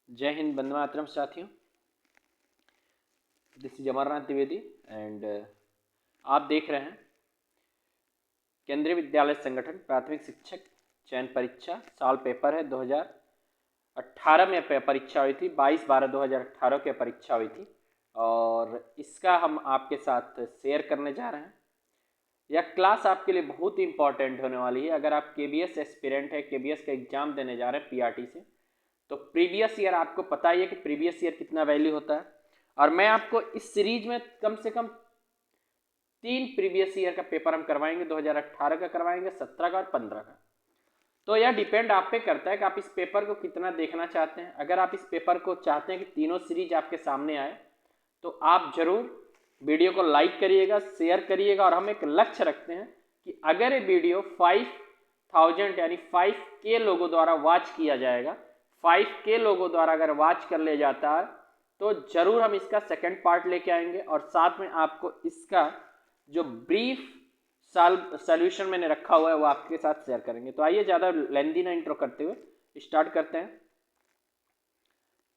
जय हिंद, वंदे मातरम साथियों। This is Amarnath Dwivedi and आप देख रहे हैं केंद्रीय विद्यालय संगठन प्राथमिक शिक्षक चयन परीक्षा। साल पेपर है 2018 में परीक्षा हुई थी, 22/12/2018 की परीक्षा हुई थी और इसका हम आपके साथ शेयर करने जा रहे हैं। यह क्लास आपके लिए बहुत ही इंपॉर्टेंट होने वाली है। अगर आप केबीएस एस्पिरेंट है, केबीएस का एग्जाम देने जा रहे हैं पीआरटी से, तो प्रीवियस ईयर आपको पता ही है कि प्रीवियस ईयर कितना वैल्यू होता है। और मैं आपको इस सीरीज में कम से कम 3 प्रीवियस ईयर का पेपर हम करवाएंगे, 2018 का करवाएंगे, 17 का और 15 का। तो यह डिपेंड आप पे करता है कि आप इस पेपर को कितना देखना चाहते हैं। अगर आप इस पेपर को चाहते हैं कि तीनों सीरीज आपके सामने आए, तो आप जरूर वीडियो को लाइक करिएगा, शेयर करिएगा। और हम एक लक्ष्य रखते हैं कि अगर ये वीडियो 5000 यानी 5K लोगों द्वारा वॉच किया जाएगा, 5K लोगों द्वारा अगर वॉच कर लिया जाता है, तो जरूर हम इसका सेकंड पार्ट लेके आएंगे और साथ में आपको इसका जो ब्रीफ सॉल्यूशन मैंने रखा हुआ है वो आपके साथ शेयर करेंगे। तो आइए ज़्यादा लेंदी ना इंट्रो करते हुए स्टार्ट करते हैं।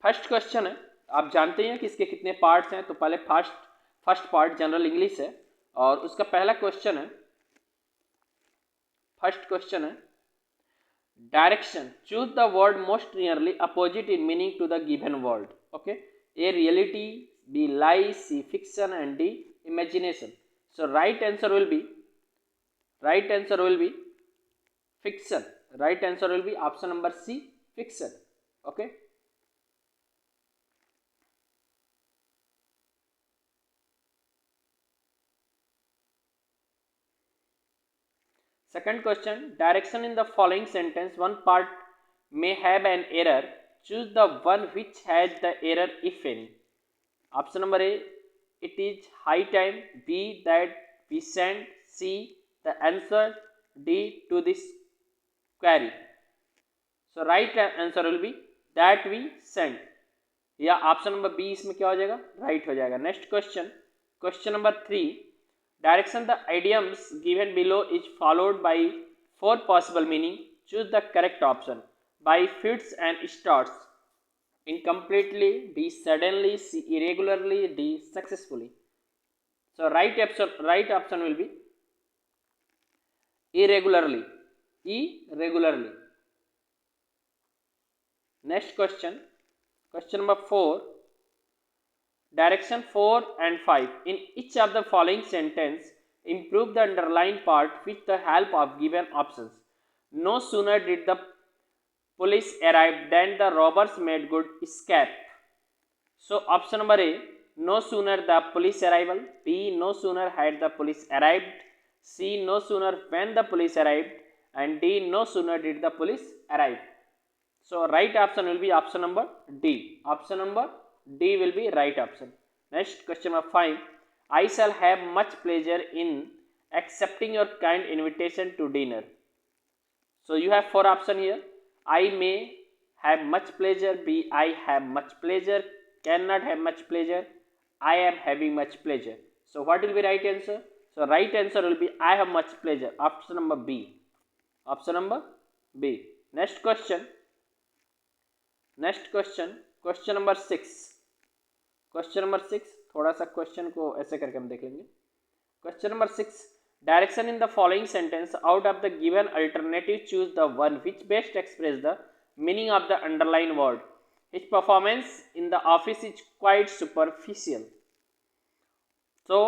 फर्स्ट क्वेश्चन है, आप जानते हैं कि इसके कितने पार्ट्स हैं। तो पहले फर्स्ट पार्ट जनरल इंग्लिश है और उसका पहला क्वेश्चन है, फर्स्ट क्वेश्चन है direction. Choose the word most nearly opposite in meaning to the given word. Okay, A reality, B lie, C fiction and D imagination. So right answer will be fiction. Right answer will be option number C, fiction. Okay. Second question, direction in the following sentence, one part may have an error. Choose the one which has the error, if any. Option number A, it is high time. B, that we send. C, the answer. D, to this query. So right answer will be that we send, या option number B इसमें क्या हो जाएगा, right हो जाएगा। Next question, question number 3, direction the idioms given below is followed by 4 possible meaning. Choose the correct option. By fits and starts, incompletely, B suddenly, C irregularly, D successfully. So right option will be irregularly. Next question, question number 4, direction 4 and 5. In each of the following sentence, improve the underlined part with the help of given options. No sooner did the police arrive than the robbers made good escape. So option number A, no sooner the police arrival. B, no sooner had the police arrived. C, no sooner when the police arrived. And D, no sooner did the police arrive. So right option will be option number D. Option number D will be right option. Next question number 5. I shall have much pleasure in accepting your kind invitation to dinner. So you have 4 option here. I may have much pleasure. B, I have much pleasure. Cannot have much pleasure. I am having much pleasure. So what will be right answer? So right answer will be I have much pleasure. Option number B. Option number B. Next question. Next question, question number 6। Question number 6, थोड़ा सा question को ऐसे करके हम देख लेंगे। Question number 6, direction in the following sentence, out of the given alternative choose the one which best express the meaning of the underline word. His performance in the office is quite superficial. So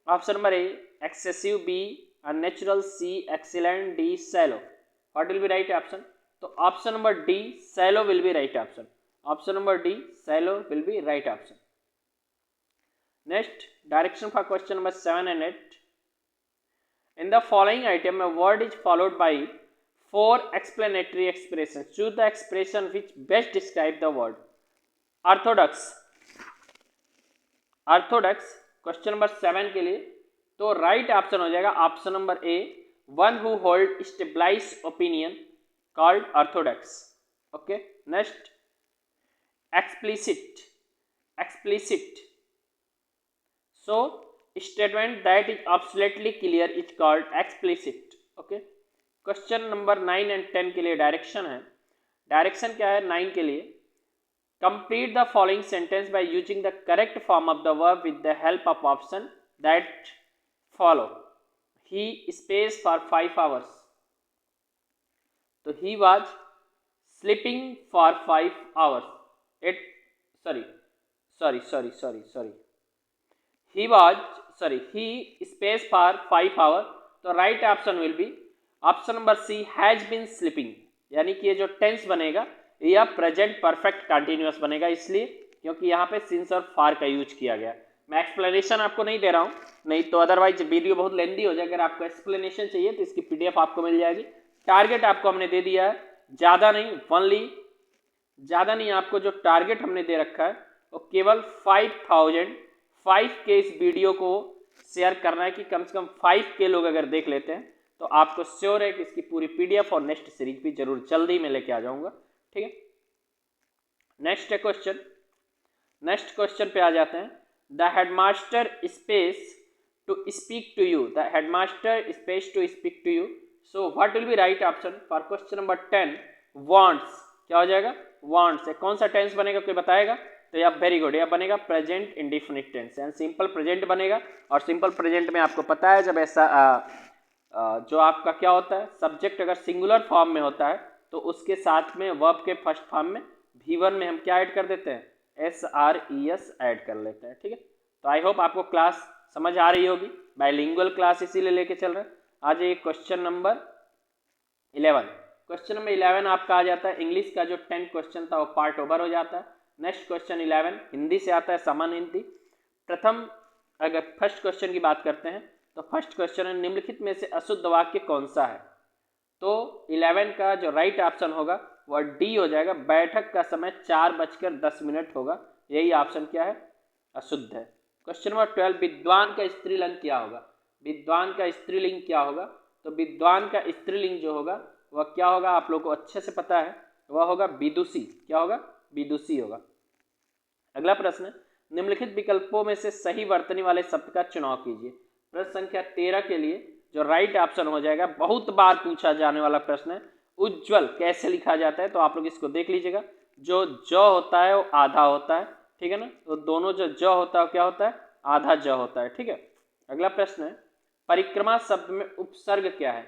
option number A, excessive. B, unnatural. C, excellent. D, shallow. What will be right option? तो option number D, shallow will be right option. Option number D, shallow will be right option. Next, direction for question number 7 and 8. In the following item, a word is followed by 4 explanatory expressions. Choose the expression which best describe the word. Orthodox. Orthodox question number 7 के लिए तो right option हो जाएगा option number A, one who hold stabilized opinion called orthodox. Okay, next, explicit. So statement that is absolutely clear is called explicit. Okay, question number 9 and 10 के लिए direction है। Direction क्या है 9 के लिए? Complete the following sentence by using the correct form of the verb with the help of option that follow. He stays for 5 hours. तो he was sleeping for 5 hours. He stays for 5 hours. तो right option will be option number C, has been sleeping, यानी कि ये जो tense बनेगा यह present perfect continuous बनेगा, इसलिए क्योंकि यहाँ पे सिंस और फार का यूज किया गया। मैं एक्सप्लेनेशन आपको नहीं दे रहा हूँ, नहीं तो अदरवाइज वीडियो बहुत लेंदी हो जाएगा। अगर आपको एक्सप्लेनेशन चाहिए तो इसकी पीडीएफ आपको मिल जाएगी। टारगेट आपको हमने दे दिया है, ज़्यादा नहीं, आपको जो टारगेट हमने दे रखा है वो केवल 5,005 के इस वीडियो को शेयर करना है कि कम से कम 5K लोग अगर देख लेते हैं तो आपको श्योर है कि इसकी पूरी पीडीएफ और नेक्स्ट सीरीज भी जरूर जल्दी में लेके आ जाऊंगा। ठीक है, नेक्स्ट क्वेश्चन पे आ जाते हैं। The headmaster space to speak to you, the headmaster space to speak to you, so what will be right option for question number 10? Wants, क्या हो जाएगा? वांट्स। कौन सा टेंस बनेगा कोई बताएगा? तो यह वेरी गुड, यह बनेगा प्रेजेंट इंडिफिनिट टेंस, यानी सिंपल प्रेजेंट बनेगा। और सिंपल प्रेजेंट में आपको पता है जब ऐसा जो आपका क्या होता है, सब्जेक्ट अगर सिंगुलर फॉर्म में होता है तो उसके साथ में वर्ब के फर्स्ट फॉर्म में V1 में हम क्या ऐड कर देते हैं? SRES ऐड कर लेते हैं। ठीक है, तो आई होप आपको क्लास समझ आ रही होगी। बाइलिंगुअल क्लास इसीलिए लेके चल रहे हैं। आज ये क्वेश्चन नंबर 11 आपका आ जाता है। इंग्लिश का जो 10 क्वेश्चन था वो पार्ट ओवर हो जाता है। नेक्स्ट क्वेश्चन 11 हिंदी से आता है, सामान्य हिंदी। प्रथम अगर फर्स्ट क्वेश्चन की बात करते हैं तो फर्स्ट क्वेश्चन है, निम्नलिखित में से अशुद्ध वाक्य कौन सा है? तो 11 का जो राइट ऑप्शन होगा वह डी हो जाएगा। बैठक का समय 4:10 होगा, यही ऑप्शन क्या है? अशुद्ध है। क्वेश्चन नंबर 12, विद्वान का स्त्रीलिंग क्या होगा? विद्वान का स्त्रीलिंग क्या होगा? तो विद्वान का स्त्रीलिंग जो होगा वह क्या होगा, आप लोग को अच्छे से पता है, वह होगा विदुषी। क्या होगा? विदुषी होगा। अगला प्रश्न, निम्नलिखित विकल्पों में से सही वर्तनी वाले शब्द का चुनाव कीजिए। प्रश्न संख्या 13 के लिए जो राइट ऑप्शन हो जाएगा, बहुत बार पूछा जाने वाला प्रश्न है, उज्ज्वल कैसे लिखा जाता है? तो आप लोग इसको देख लीजिएगा। जो ज होता है वो आधा होता है, ठीक है ना, तो दोनों जो ज होता है क्या होता है? आधा ज होता है। ठीक है, अगला प्रश्न है, परिक्रमा शब्द में उपसर्ग क्या है?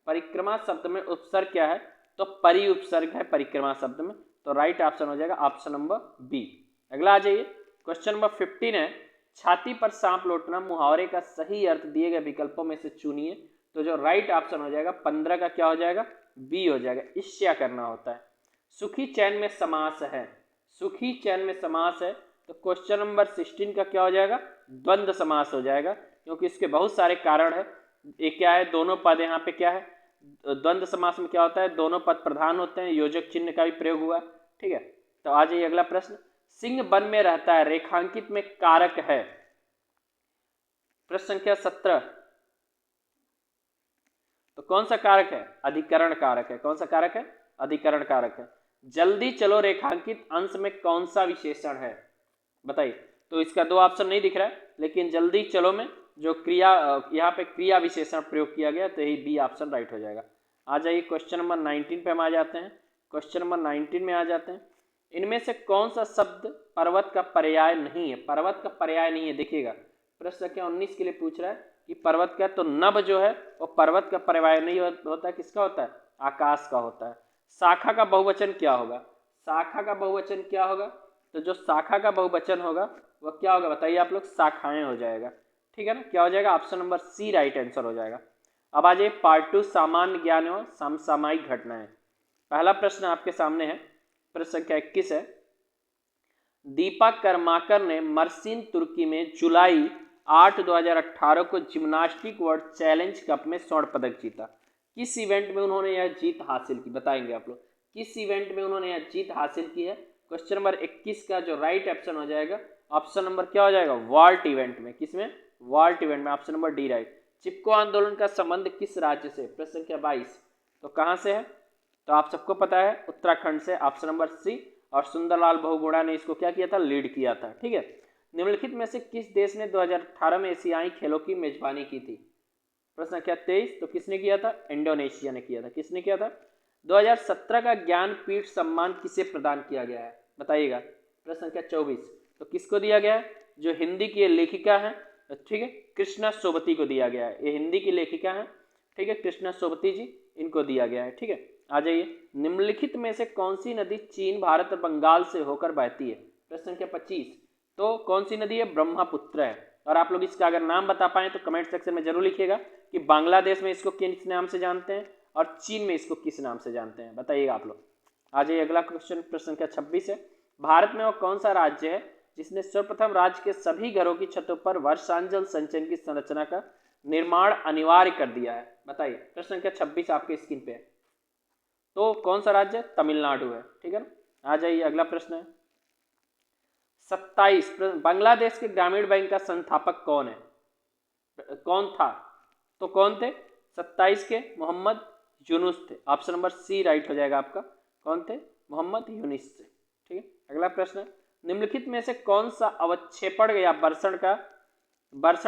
परिक्रमा शब्द में उपसर्ग क्या है? तो परि उपसर्ग है परिक्रमा शब्द में, तो राइट ऑप्शन हो जाएगा ऑप्शन नंबर बी। अगला आ जाइए, क्वेश्चन नंबर 15 है, छाती पर सांप लौटना मुहावरे का सही अर्थ दिए गए विकल्पों में से चुनिए। तो जो राइट ऑप्शन हो जाएगा 15 का क्या हो जाएगा? बी हो जाएगा, ईर्ष्या करना होता है। सुखी चैन में समास है, सुखी चैन में समास है, तो क्वेश्चन नंबर 16 का क्या हो जाएगा? द्वंद्व समास हो जाएगा, क्योंकि इसके बहुत सारे कारण है। एक क्या है? दोनों पद यहाँ पे क्या है? द्वंद्व समास में क्या होता है? दोनों पद प्रधान होते हैं, योजक चिन्ह का भी प्रयोग हुआ। ठीक है, तो आ जाइए अगला प्रश्न, सिंह वन में रहता है रेखांकित में कारक है। प्रश्न संख्या 17, तो कौन सा कारक है? अधिकरण कारक है। कौन सा कारक है? अधिकरण कारक है। जल्दी चलो रेखांकित अंश में कौन सा विशेषण है? बताइए। तो इसका दो ऑप्शन नहीं दिख रहा है, लेकिन जल्दी चलो में जो क्रिया यहाँ पे क्रिया विशेषण प्रयोग किया गया, तो यही बी ऑप्शन राइट हो जाएगा। आ जाइए क्वेश्चन नंबर 19 पे हम आ जाते हैं। क्वेश्चन नंबर 19 में आ जाते हैं, इनमें से कौन सा शब्द पर्वत का पर्याय नहीं है? पर्वत का पर्याय नहीं है, देखिएगा प्रश्न संख्या 19 के लिए पूछ रहा है कि पर्वत का, तो नभ जो है वो पर्वत का पर्याय नहीं होता है, किसका होता है? आकाश का होता है। शाखा का बहुवचन क्या होगा? शाखा का बहुवचन क्या होगा? तो जो शाखा का बहुवचन होगा वह क्या होगा बताइए आप लोग? शाखाएं हो जाएगा। ठीक है ना, क्या हो जाएगा? Option number C right answer हो जाएगा। अब आ जाइए पार्ट 2, सामान्य ज्ञान एवं समसामयिक घटनाएं। पहला प्रश्न आपके सामने है, प्रश्न संख्या 21 है, दीपक कर्माकर ने मर्सिन तुर्की में जुलाई 8, 2018 को जिम्नास्टिक वर्ल्ड चैलेंज कप में स्वर्ण पदक जीता। किस इवेंट में उन्होंने यह जीत हासिल की? बताएंगे आप लोग, किस इवेंट में उन्होंने यह जीत हासिल की है? क्वेश्चन नंबर 21 का जो राइट ऑप्शन हो जाएगा, ऑप्शन नंबर क्या हो जाएगा? वॉल्ट इवेंट में। किसमें? वॉल्ट इवेंट में, ऑप्शन नंबर डी राइट। चिपको आंदोलन का संबंध किस राज्य से? प्रश्न संख्या 22, तो कहाँ से है? तो आप सबको पता है उत्तराखंड से, ऑप्शन नंबर सी। और सुंदरलाल बहुगुणा ने इसको क्या किया था? लीड किया था। ठीक है, निम्नलिखित में से किस देश ने 2018 में एशियाई खेलों की मेजबानी की थी? प्रश्न संख्या 23, तो किसने किया था? इंडोनेशिया ने किया था। किसने किया था? 2017 का ज्ञानपीठ सम्मान किसे प्रदान किया गया है? बताइएगा। प्रश्न संख्या 24, तो किसको दिया गया है? जो हिंदी की लेखिका है, ठीक है, कृष्णा सोबती को दिया गया है। ये हिंदी की लेखिका है, ठीक है, कृष्णा सोबती जी, इनको दिया गया है। ठीक है, आ जाइए, निम्नलिखित में से कौन सी नदी चीन, भारत और बंगाल से होकर बहती है? प्रश्न संख्या 25, तो कौन सी नदी है? ब्रह्मपुत्र है। और आप लोग इसका अगर नाम बता पाए तो कमेंट सेक्शन में जरूर लिखिएगा कि बांग्लादेश में इसको किस नाम से जानते हैं और चीन में इसको किस नाम से जानते हैं, बताइएगा आप लोग। आ जाइए, अगला क्वेश्चन प्रश्न संख्या 26 है, भारत में वो कौन सा राज्य है जिसने सर्वप्रथम राज्य के सभी घरों की छतों पर वर्षांजल संचयन की संरचना का निर्माण अनिवार्य कर दिया है? बताइए, प्रश्न संख्या 26 आपके स्क्रीन पे है। तो कौन सा राज्य? तमिलनाडु है। ठीक है ना। आ जाइए, अगला प्रश्न है 27, बांग्लादेश के ग्रामीण बैंक का संस्थापक कौन है? कौन था? तो कौन थे? 27 के मोहम्मद यूनुस थे। ऑप्शन नंबर सी राइट हो जाएगा आपका। कौन थे? मोहम्मद यूनुस थे। ठीक है, अगला प्रश्न, निम्नलिखित में से कौन सा अवक्षेपण या वर्षण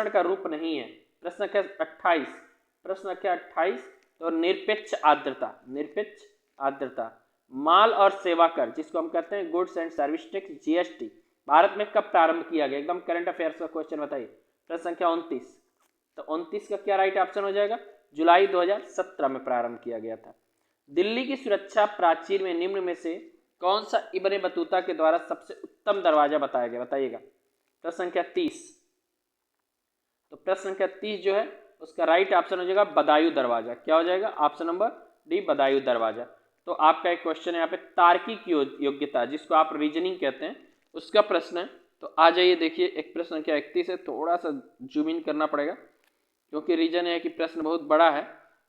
का रूप नहीं है? प्रश्न संख्या 28, प्रश्न संख्या 28, तो निरपेक्ष आर्द्रता, माल और सेवा कर जिसको हम कहते हैं goods and service tax, GST, Bharat में कब प्रारंभ किया गया? एकदम करंट अफेयर्स का क्वेश्चन बताइए। प्रश्न संख्या 29, तो 29 का क्या राइट ऑप्शन हो जाएगा? जुलाई 2017 में प्रारंभ किया गया था। दिल्ली की सुरक्षा प्राचीर में निम्न में से कौन सा इब्ने बतूता के द्वारा सबसे उत्तम दरवाजा बताया गया? बताइएगा। प्रश्न संख्या 30, तो प्रश्न संख्या 30 जो है उसका राइट ऑप्शन हो जाएगा बदायूं दरवाजा। क्या हो जाएगा? ऑप्शन नंबर डी, बदायूं दरवाजा। तो आपका एक क्वेश्चन है यहाँ पे तार्किक योग्यता जिसको आप रीजनिंग कहते हैं, उसका प्रश्न है। तो आ जाइए, देखिए, एक प्रश्न संख्या 31 है, थोड़ा सा जूम इन करना पड़ेगा क्योंकि रीजन है कि प्रश्न बहुत बड़ा है,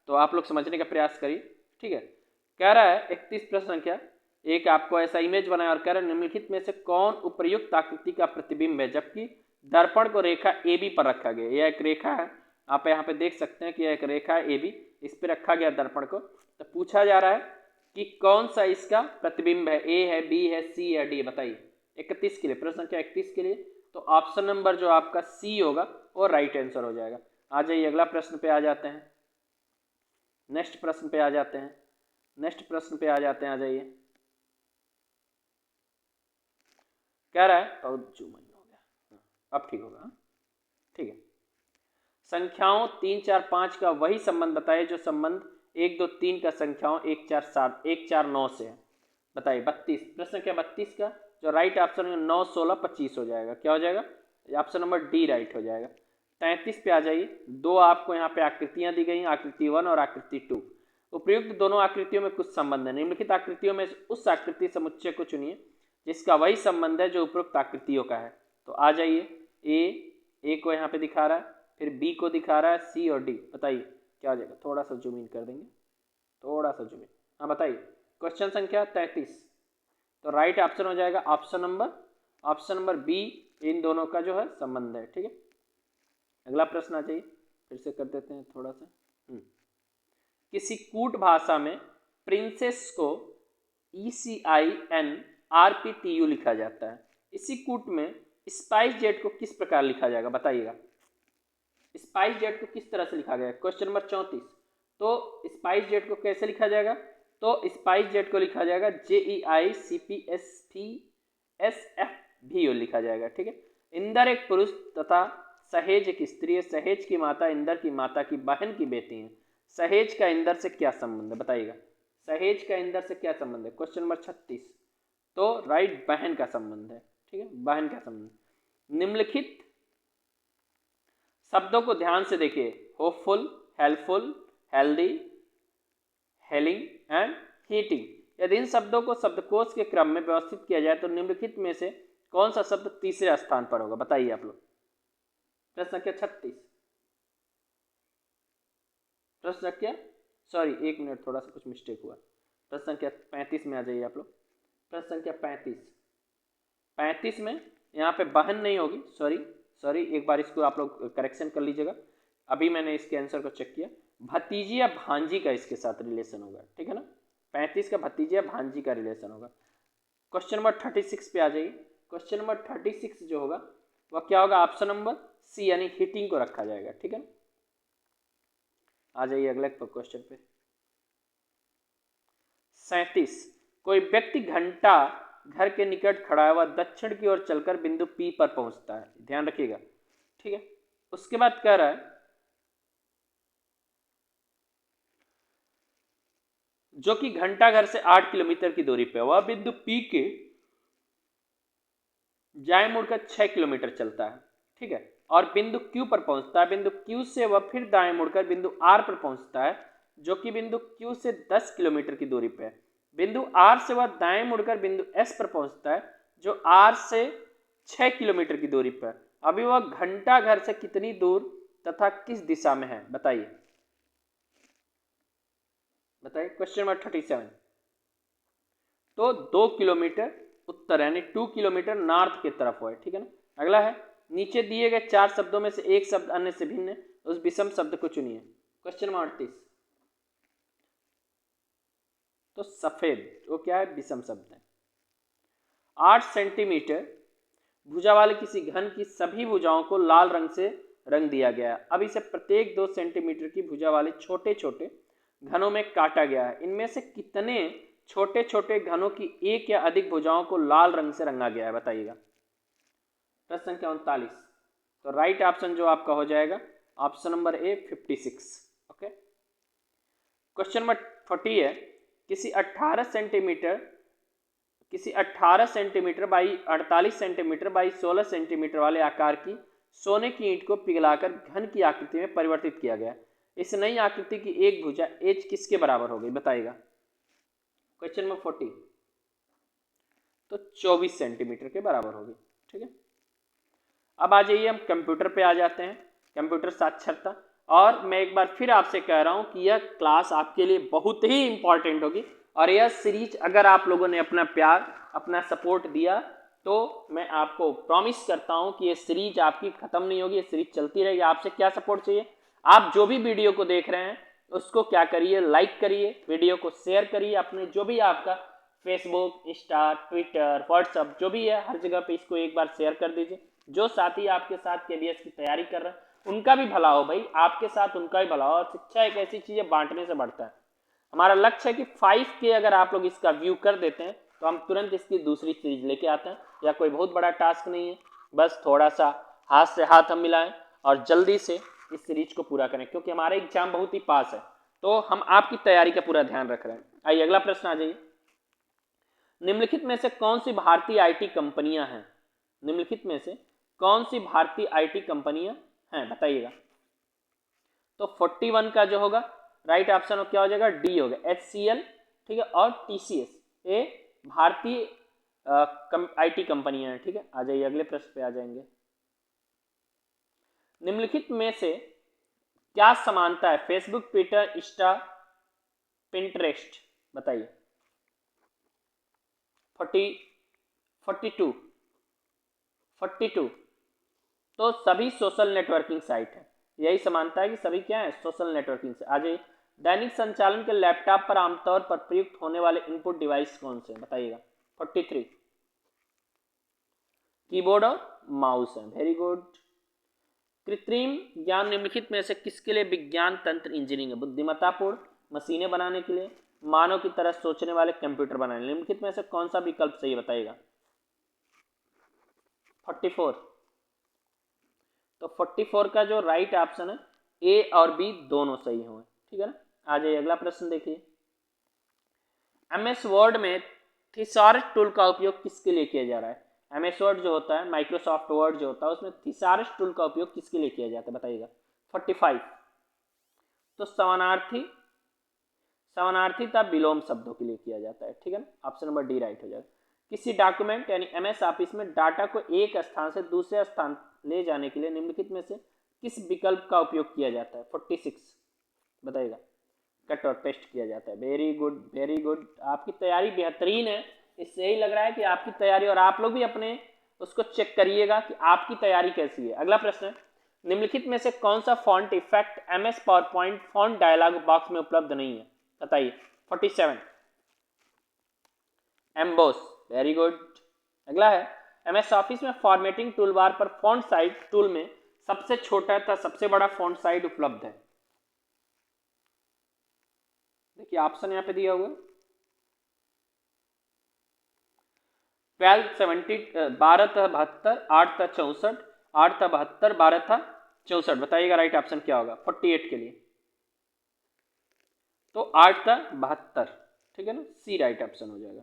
तो आप लोग समझने का प्रयास करिए। ठीक है, कह रहा है 31 प्रश्न संख्या एक, आपको ऐसा इमेज बनाया और कह रहा है निम्नलिखित में से कौन उपर्युक्त आकृति का प्रतिबिंब है जबकि दर्पण को रेखा ए बी पर रखा गया? यह एक रेखा है, आप यहाँ पे देख सकते हैं कि यह एक रेखा है ए बी, इस पर रखा गया दर्पण को। तो पूछा जा रहा है कि कौन सा इसका प्रतिबिंब है, ए है, बी है, सी है, डी? बताइए 31 के लिए, प्रश्न संख्या 31 के लिए तो ऑप्शन नंबर जो आपका सी होगा वो राइट आंसर हो जाएगा। आ जाइए, अगला प्रश्न पे आ जाते हैं, नेक्स्ट प्रश्न पे आ जाते हैं, आ जाइए, कह रहा है बहुत जूम इन हो गया, अब ठीक होगा। ठीक है, संख्याओं 3, 4, 5 का वही संबंध बताइए जो संबंध 1, 2, 3 का संख्याओं 1, 4, 7, 1, 4, 9 से है। बताइए 32, प्रश्न क्या 32 का जो राइट ऑप्शन है 9, 16, 25 हो जाएगा। क्या हो जाएगा? ऑप्शन नंबर डी राइट हो जाएगा। 33 पे आ जाइए, दो आपको यहाँ पे आकृतियां दी गई, आकृति 1 और आकृति 2। उपयुक्त दोनों आकृतियों में कुछ संबंध है। निम्नलिखित आकृतियों में उस आकृति समुच्चय को चुनिए जिसका वही संबंध है जो उपयुक्त आकृतियों का है। तो आ जाइए, ए को यहाँ पे दिखा रहा है, फिर बी को दिखा रहा है, सी और डी। बताइए क्या हो जाएगा? थोड़ा सा जूम इन कर देंगे, थोड़ा सा जूम इन। हाँ बताइए, क्वेश्चन संख्या 33, तो राइट ऑप्शन हो जाएगा ऑप्शन नंबर बी, इन दोनों का जो है संबंध है। ठीक है, अगला प्रश्न आ जाइए, फिर से कर देते हैं थोड़ा सा। किसी कूट भाषा में प्रिंसेस को ECINRPTU लिखा जाता है, इसी कूट में स्पाइस जेट को किस प्रकार लिखा जाएगा? बताइएगा, स्पाइस जेट को किस तरह से लिखा गया? क्वेश्चन नंबर 34, तो स्पाइस जेट को कैसे लिखा जाएगा? तो स्पाइस जेट को लिखा जाएगा JEICPSTSFVO लिखा जाएगा। ठीक है, इंदर एक पुरुष तथा सहेज एक स्त्री है। सहेज की माता इंदर की माता की बहन की बेटी है। सहेज का इंदर से क्या संबंध है? बताइएगा, सहेज का इंदर से क्या संबंध है? क्वेश्चन नंबर 36, तो राइट बहन का संबंध है। ठीक है, बहन का संबंध। निम्नलिखित शब्दों को ध्यान से देखिए, hopeful, helpful, healthy, hailing and heating. यदि इन शब्दों को शब्दकोश के क्रम में व्यवस्थित किया जाए तो निम्नलिखित में से कौन सा शब्द तीसरे स्थान पर होगा? बताइए आप लोग। प्रश्न संख्या 36, प्रश्न संख्या सॉरी एक मिनट, थोड़ा सा कुछ मिस्टेक हुआ। प्रश्न संख्या 35 में आ जाइए आप लोग। प्रश्न संख्या 35 में यहाँ पे बहन नहीं होगी, सॉरी एक बार इसको आप लोग करेक्शन कर लीजिएगा। अभी मैंने इसके आंसर को चेक किया, भतीजी या भांजी का इसके साथ रिलेशन होगा। ठीक है ना, 35 का भतीजी या भांजी का रिलेशन होगा। क्वेश्चन नंबर 36 पे आ जाइए। क्वेश्चन नंबर 36 जो होगा वह क्या होगा? ऑप्शन नंबर सी यानी हीटिंग को रखा जाएगा। ठीक है, आ जाइए अगले क्वेश्चन पे। 37, कोई व्यक्ति घंटा घर के निकट खड़ा है वह दक्षिण की ओर चलकर बिंदु P पर पहुंचता है, ध्यान रखिएगा, ठीक है। उसके बाद कह रहा है जो कि घंटा घर से 8 किलोमीटर की दूरी पे, वह बिंदु P के जाए मुड़कर 6 किलोमीटर चलता है, ठीक है, और बिंदु Q पर पहुंचता है। बिंदु Q से वह फिर दाएं मुड़कर बिंदु R पर पहुंचता है, जो कि बिंदु Q से 10 किलोमीटर की दूरी पे है। बिंदु R से वह दाएं मुड़कर बिंदु S पर पहुंचता है, जो R से 6 किलोमीटर की दूरी पर। अभी वह घंटा घर से कितनी दूर तथा किस दिशा में है, बताइए बताइए। Question number 37। तो 2 किलोमीटर उत्तर यानी 2 किलोमीटर नॉर्थ की तरफ हो है, ठीक है ना। अगला है नीचे दिए गए 4 शब्दों में से एक शब्द अन्य से भिन्न है, उस विषम शब्द को चुनिए। Question number 38। तो सफेद वो क्या है, विषम शब्द है। 8 सेंटीमीटर भुजा वाले किसी घन की सभी भुजाओं को लाल रंग से रंग दिया गया है। अब इसे प्रत्येक 2 सेंटीमीटर की भुजा वाले छोटे छोटे घनों में काटा गया है। इनमें से कितने छोटे छोटे घनों की एक या अधिक भुजाओं को लाल रंग से रंगा गया है, बताइएगा। प्रश्न संख्या 39। तो राइट ऑप्शन जो आपका हो जाएगा ऑप्शन नंबर ए 56। ओके। क्वेश्चन नंबर 40 है किसी 18 centimetre by 48 centimetre by 16 centimetre वाले आकार की सोने की ईंट को पिघलाकर घन की आकृति में परिवर्तित किया गया। इस नई आकृति की एक भुजा एच किसके बराबर हो गई, बताइएगा। Question number 40। तो 24 सेंटीमीटर के बराबर होगी, ठीक है। अब आ जाइए हम कंप्यूटर पे आ जाते हैं, कंप्यूटर साक्षरता। और मैं एक बार फिर आपसे कह रहा हूं कि यह क्लास आपके लिए बहुत ही इंपॉर्टेंट होगी, और यह सीरीज अगर आप लोगों ने अपना प्यार अपना सपोर्ट दिया तो मैं आपको प्रॉमिस करता हूं कि यह सीरीज आपकी खत्म नहीं होगी, यह सीरीज चलती रहेगी। आपसे क्या सपोर्ट चाहिए, आप जो भी वीडियो को देख रहे हैं उसको क्या करिए, लाइक करिए, वीडियो को शेयर करिए अपने जो भी आपका फेसबुक, इंस्टा, ट्विटर, व्हाट्सअप जो भी है हर जगह पे इसको एक बार शेयर कर दीजिए। जो साथी आपके साथ केबीएस की तैयारी कर रहे हैं उनका भी भला हो भाई, आपके साथ उनका भी भला हो। और शिक्षा एक ऐसी चीज है बांटने से बढ़ता है। हमारा लक्ष्य है कि 5K अगर आप लोग इसका व्यू कर देते हैं तो हम तुरंत इसकी दूसरी सीरीज लेके आते हैं। या कोई बहुत बड़ा टास्क नहीं है, बस थोड़ा सा हाथ से हाथ हम मिलाएं और जल्दी से इस सीरीज को पूरा करें, क्योंकि हमारा एग्जाम बहुत ही पास है, तो हम आपकी तैयारी का पूरा ध्यान रख रहे हैं। आइए अगला प्रश्न आ जाइए। निम्नलिखित में से कौन सी भारतीय आईटी कंपनियां हैं, निम्नलिखित में से कौन सी भारतीय आईटी कंपनियां हैं, बताइएगा। तो 41 का जो होगा राइट ऑप्शन क्या हो जाएगा, डी होगा, HCL, ठीक है, और TCS, ये भारतीय आईटी कंपनियां हैं, ठीक है। आ जाइए अगले प्रश्न पे आ जाएंगे। निम्नलिखित में से क्या समानता है फेसबुक, ट्विटर, इंस्टा, पिंटरेस्ट, बताइए। 42 तो सभी सोशल नेटवर्किंग साइट है, यही समानता है कि सभी क्या है, सोशल नेटवर्किंग से। आ जाइए। दैनिक संचालन के लैपटॉप पर आमतौर पर प्रयुक्त होने वाले इनपुट डिवाइस कौन से, बताइएगा। 43 कीबोर्ड और माउस है, वेरी गुड। कृत्रिम ज्ञान निम्नलिखित में से किसके लिए विज्ञान तंत्र इंजीनियरिंग है, बुद्धिमत्तापूर्ण मशीनें बनाने के लिए, मानव की तरह सोचने वाले कंप्यूटर बनाने। निम्नलिखित में से कौन सा विकल्प सही, बताइएगा। 44 तो 44 का जो राइट ऑप्शन है ए और बी दोनों सही होंगे, ठीक है ना। आ जाइए अगला प्रश्न देखिए। MS वर्ड में थिसारस टूल का उपयोग किसके लिए किया जा रहा है। MS वर्ड जो होता है, माइक्रोसॉफ्ट वर्ड जो होता है, उसमें थिसारस टूल का उपयोग किसके लिए किया जाता है, बताइएगा। 45 तो समानार्थी विलोम शब्दों के लिए किया जाता है, ठीक है ना। ऑप्शन नंबर डी राइट हो जाएगा। किसी डॉक्यूमेंट यानी MS ऑफिस में डाटा को एक स्थान से दूसरे स्थान ले जाने के लिए निम्नलिखित में से किस विकल्प का उपयोग किया जाता है। 46 बताइएगा। कट और पेस्ट किया जाता है, वेरी गुड वेरी गुड। आपकी तैयारी बेहतरीन है, इससे यही लग रहा है कि आपकी तैयारी, और आप लोग भी अपने उसको चेक करिएगा कि आपकी तैयारी कैसी है। अगला प्रश्न है निम्नलिखित में से कौन सा font effect MS PowerPoint font dialog box में उपलब्ध नहीं है, बताइए। 47 एम्बोस, वेरी गुड। अगला है MS ऑफिस में फॉर्मेटिंग टूलबार पर फॉन्ट साइज टूल में सबसे छोटा तथा सबसे बड़ा फॉन्ट साइज उपलब्ध है। देखिए ऑप्शन यहां पे दिया हुआ है। 12 था 72, 8 था 64, 8 था 72, 12 था 64। बताइएगा राइट ऑप्शन क्या होगा 48 के लिए। तो 8 था 72, ठीक है ना, सी राइट ऑप्शन हो जाएगा।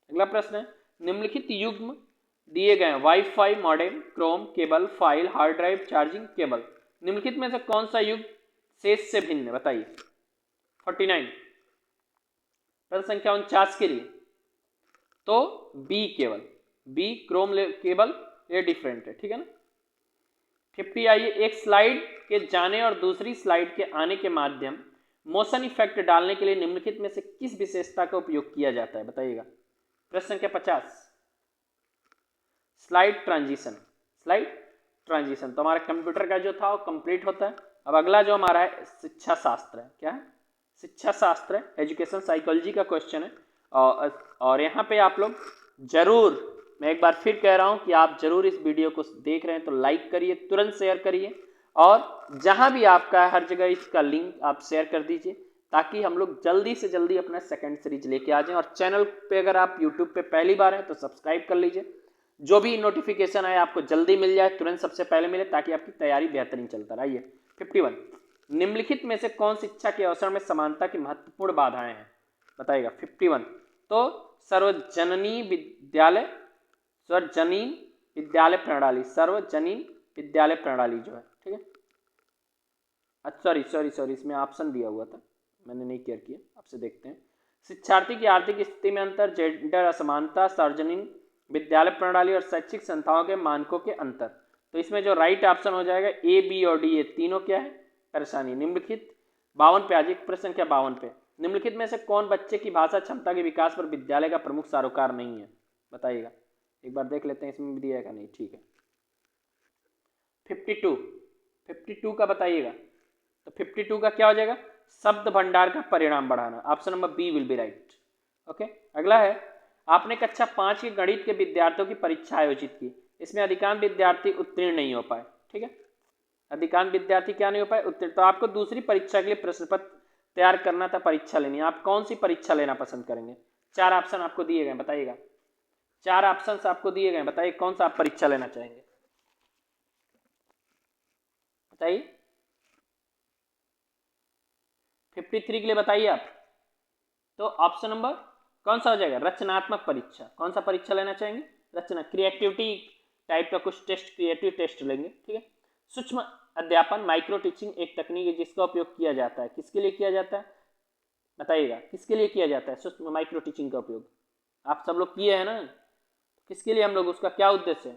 अगला प्रश्न है, निम्नलिखित युग्म दिए गए wifi modem, Chrome cable, file, hard drive, charging cable, निम्नलिखित में से कौन सा युग्म शेष से भिन्न है? बताइए। 49। प्रश्न संख्या 49 के लिए तो B cable, B chrome cable ये डिफरेंट है, ठीक है ना। 50 आइए, एक स्लाइड के जाने और दूसरी स्लाइड के आने के माध्यम मोशन इफेक्ट डालने के लिए निम्नलिखित में से किस विशेषता का उपयोग किया जाता है? बताइएगा। प्रश्न संख्या 50, स्लाइड ट्रांजिशन, स्लाइड ट्रांजिशन तो हमारा कंप्यूटर का जो था वो कंप्लीट होता है। अब अगला जो हमारा है शिक्षा शास्त्र है, क्या है? शिक्षा शास्त्र है, एजुकेशन साइकोलॉजी का क्वेश्चन है। और यहाँ पे आप लोग जरूर, मैं एक बार फिर कह रहा हूँ कि आप जरूर इस वीडियो को देख रहे हैं तो लाइक करिए, तुरंत शेयर करिए, और जहाँ भी आपका हर जगह इसका लिंक आप शेयर कर दीजिए, ताकि हम लोग जल्दी से जल्दी अपना सेकंड सीरीज लेके आ जाएं। और चैनल पे अगर आप यूट्यूब पे पहली बार हैं तो सब्सक्राइब कर लीजिए, जो भी नोटिफिकेशन आए आपको जल्दी मिल जाए, तुरंत सबसे पहले मिले, ताकि आपकी तैयारी बेहतरीन चलता रहे। 51, निम्नलिखित में से कौन शिक्षा के अवसर में समानता की महत्वपूर्ण बाधाएं हैं? बताइएगा। 51 तो सर्वजननी विद्यालय, सर्वजनीन विद्यालय प्रणाली, सर्वजनीन विद्यालय प्रणाली जो है, ठीक है। अच्छा सॉरी इसमें ऑप्शन दिया हुआ था, मैंने नहीं क्लियर किया, आपसे देखते हैं। शिक्षार्थी की आर्थिक स्थिति में अंतर, जेंडर असमानता, सार्वजनिक विद्यालय प्रणाली और शैक्षिक संस्थाओं के मानकों के अंतर। तो इसमें जो राइट ऑप्शन हो जाएगा ए, बी और डी, ये तीनों क्या है? परेशानी। निम्नलिखित 52 पे आज एक प्रश्न संख्या 52 पे, निम्नलिखित में से कौन बच्चे की भाषा क्षमता के विकास पर विद्यालय का प्रमुख सरोकार नहीं है? बताइएगा। एक बार देख लेते हैं इसमें भी दिया है का नहीं, ठीक है। 52 का बताइएगा। तो 52 का क्या हो जाएगा? शब्द भंडार का परिणाम बढ़ाना। Option number B will be right. Okay, अगला है, आपने कक्षा 5 के गणित के विद्यार्थियों की परीक्षा आयोजित की, इसमें अधिकांश विद्यार्थी उत्तीर्ण नहीं हो पाए, ठीक है। अधिकांश विद्यार्थी क्या नहीं हो पाए? उत्तीर्ण। तो आपको दूसरी परीक्षा के लिए प्रश्न पत्र तैयार करना था, परीक्षा लेनी है, आप कौन सी परीक्षा लेना पसंद करेंगे? 4 ऑप्शन आपको दिए गए, बताइएगा। 4 ऑप्शन आपको दिए गए, बताइए कौन सा आप परीक्षा लेना चाहेंगे? बताइए। 53 के लिए बताइए आप। तो ऑप्शन नंबर कौन सा हो जाएगा? रचनात्मक परीक्षा। कौन सा परीक्षा लेना चाहेंगे? रचना, क्रिएटिविटी टाइप का कुछ टेस्ट, क्रिएटिव टेस्ट लेंगे, ठीक है। सूक्ष्म अध्यापन, माइक्रो टीचिंग एक तकनीक है जिसका उपयोग किया जाता है, किसके लिए किया जाता है? बताइएगा, किसके लिए किया जाता है सूक्ष्म माइक्रो टीचिंग का उपयोग? आप सब लोग किए हैं ना, किसके लिए हम लोग, उसका क्या उद्देश्य है?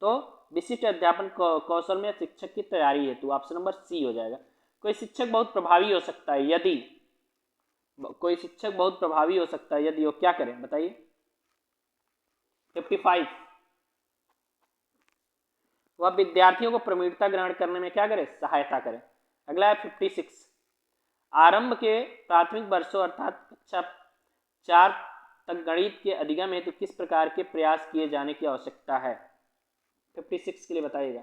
तो विशिष्ट अध्यापन कौशल में शिक्षक की तैयारी है, तो ऑप्शन नंबर सी हो जाएगा। कोई शिक्षक बहुत प्रभावी हो सकता है यदि, कोई शिक्षक बहुत प्रभावी हो सकता है यदि वो क्या करें? बताइए। 55, वह विद्यार्थियों को प्रवीणता ग्रहण करने में क्या करे? सहायता करे। अगला है 56, आरंभ के प्राथमिक वर्षों अर्थात कक्षा 4 तक गणित के अधिगम हेतु किस प्रकार के प्रयास किए जाने की आवश्यकता है? 56 के लिए बताइएगा।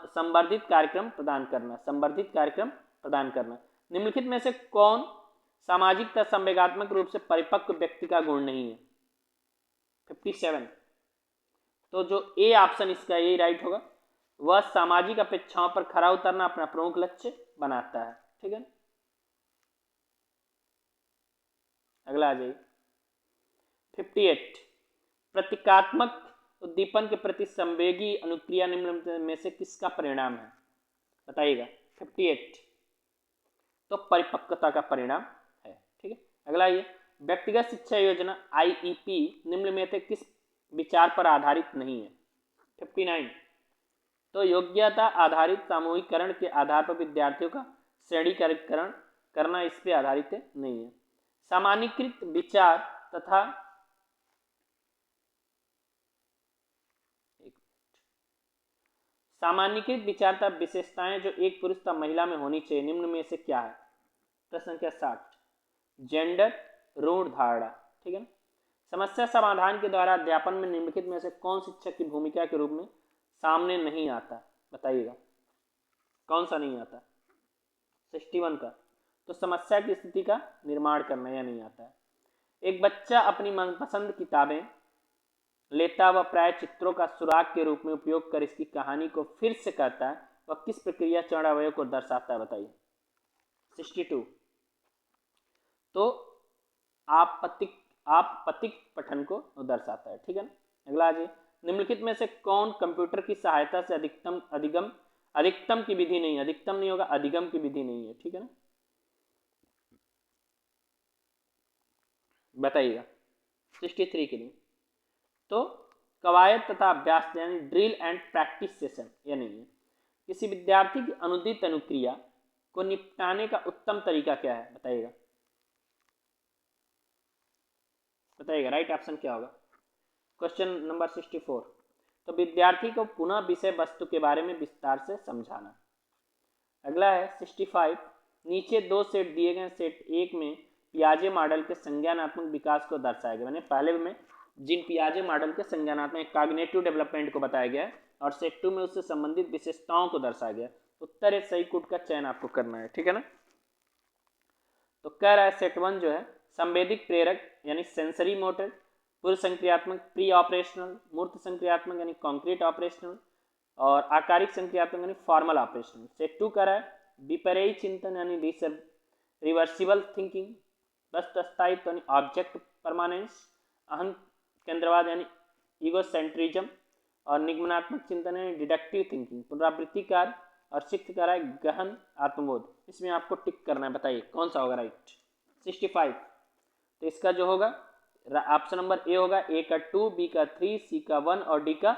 संवर्धित कार्यक्रम प्रदान करना, संवर्धित कार्यक्रम प्रदान करना। निम्नलिखित में से कौन सामाजिक तथा संवेगात्मक रूप से परिपक्व व्यक्ति का गुण नहीं है? 57, तो जो ए ऑप्शन इसका यही राइट होगा, वह सामाजिक अपेक्षाओं पर खरा उतरना अपना प्रमुख लक्ष्य बनाता है, ठीक है। अगला आ जाइए। 58, प्रतीकात्मक उद्दीपन के प्रति संवेगी अनुक्रिया निम्न में से किसका परिणाम है? बताइएगा। 58 तो परिपक्वता का परिणाम है, ठीक है। अगला ये, व्यक्तिगत शिक्षा योजना आईईपी निम्न में से किस विचार पर आधारित नहीं है? 59 तो योग्यता आधारित सामूहिकरण के आधार पर विद्यार्थियों का श्रेणीकरण करना इस पर आधारित नहीं है। सामान्यीकृत विचार तथा सामान्यीकृत विचार तथा विशेषताएं जो एक पुरुष तथा महिला में होनी चाहिए, निम्न में से क्या है? प्रश्न संख्या 60, जेंडर रूढ़ धारणा, ठीक है ना। समस्या समाधान के द्वारा अध्यापन में निम्नलिखित में से कौन शिक्षक की भूमिका के रूप में सामने नहीं आता? बताइएगा, कौन सा नहीं आता? 61 का, तो समस्या की स्थिति का निर्माण करना या नहीं आता है। एक बच्चा अपनी मनपसंद किताबें लेता व प्राय चित्रों का सुराग के रूप में उपयोग कर इसकी कहानी को फिर से कहता है, वह किस प्रक्रिया चरण अवयव को दर्शाता है बताइए। 62। तो आपपतिक पठन को दर्शाता है, ठीक है ना। अगला आ जाइए, निम्नलिखित में से कौन कंप्यूटर की सहायता से अधिकतम की विधि नहीं है, अधिकतम नहीं होगा, अधिगम की विधि नहीं है, ठीक है ना, बताइएगा। 63 के लिए तो कवायद तथा अभ्यास यानी ड्रिल एंड प्रैक्टिस सेशन यह नहीं है। किसी विद्यार्थी की अनुदित अनुक्रिया को निपटाने का उत्तम तरीका क्या है बताइएगा, बताइएगा राइट ऑप्शन क्या होगा। क्वेश्चन नंबर 64, तो विद्यार्थी को पुनः विषय वस्तु के बारे में विस्तार से समझाना। अगला है 65, नीचे दो सेट दिए गए, सेट एक में पियाजे मॉडल के संज्ञानात्मक विकास को दर्शाया गया, मैंने पहले में जिन पियाजे मॉडल के संज्ञानात्मक कॉग्निटिव डेवलपमेंट को बताया गया है, और सेट टू में उससे संबंधित विशेषताओं को दर्शाया गया। उत्तर है सही कूट का चयन आपको करना है, ठीक है ना। तो कह रहा है सेट वन जो है संवेदिक प्रेरक यानी सेंसरी मोटर, पूर्व संक्रियात्मक प्री ऑपरेशनल, मूर्त संक्रियात्मक यानी कॉन्क्रीट ऑपरेशनल, और आकारिक संक्रियात्मक यानी फॉर्मल ऑपरेशनल। सेट टू कह रहा है विपर्ययी चिंतन यानी रिवर्सिबल थिंकिंग, वस्तु स्थायित्व यानी ऑब्जेक्ट परमानेंस, अहम केंद्रवाद यानी ईगोसेंट्रिज्म, और निगमनात्मक चिंतन यानी डिडक्टिव थिंकिंग, पुनरावृत्ति कार्य, और सिक्त कह रहा है गहन आत्मबोध। इसमें आपको टिक करना है, बताइए कौन सा होगा राइट। 65, तो इसका जो होगा ऑप्शन नंबर ए होगा, ए का 2, बी का 3, सी का 1 और डी का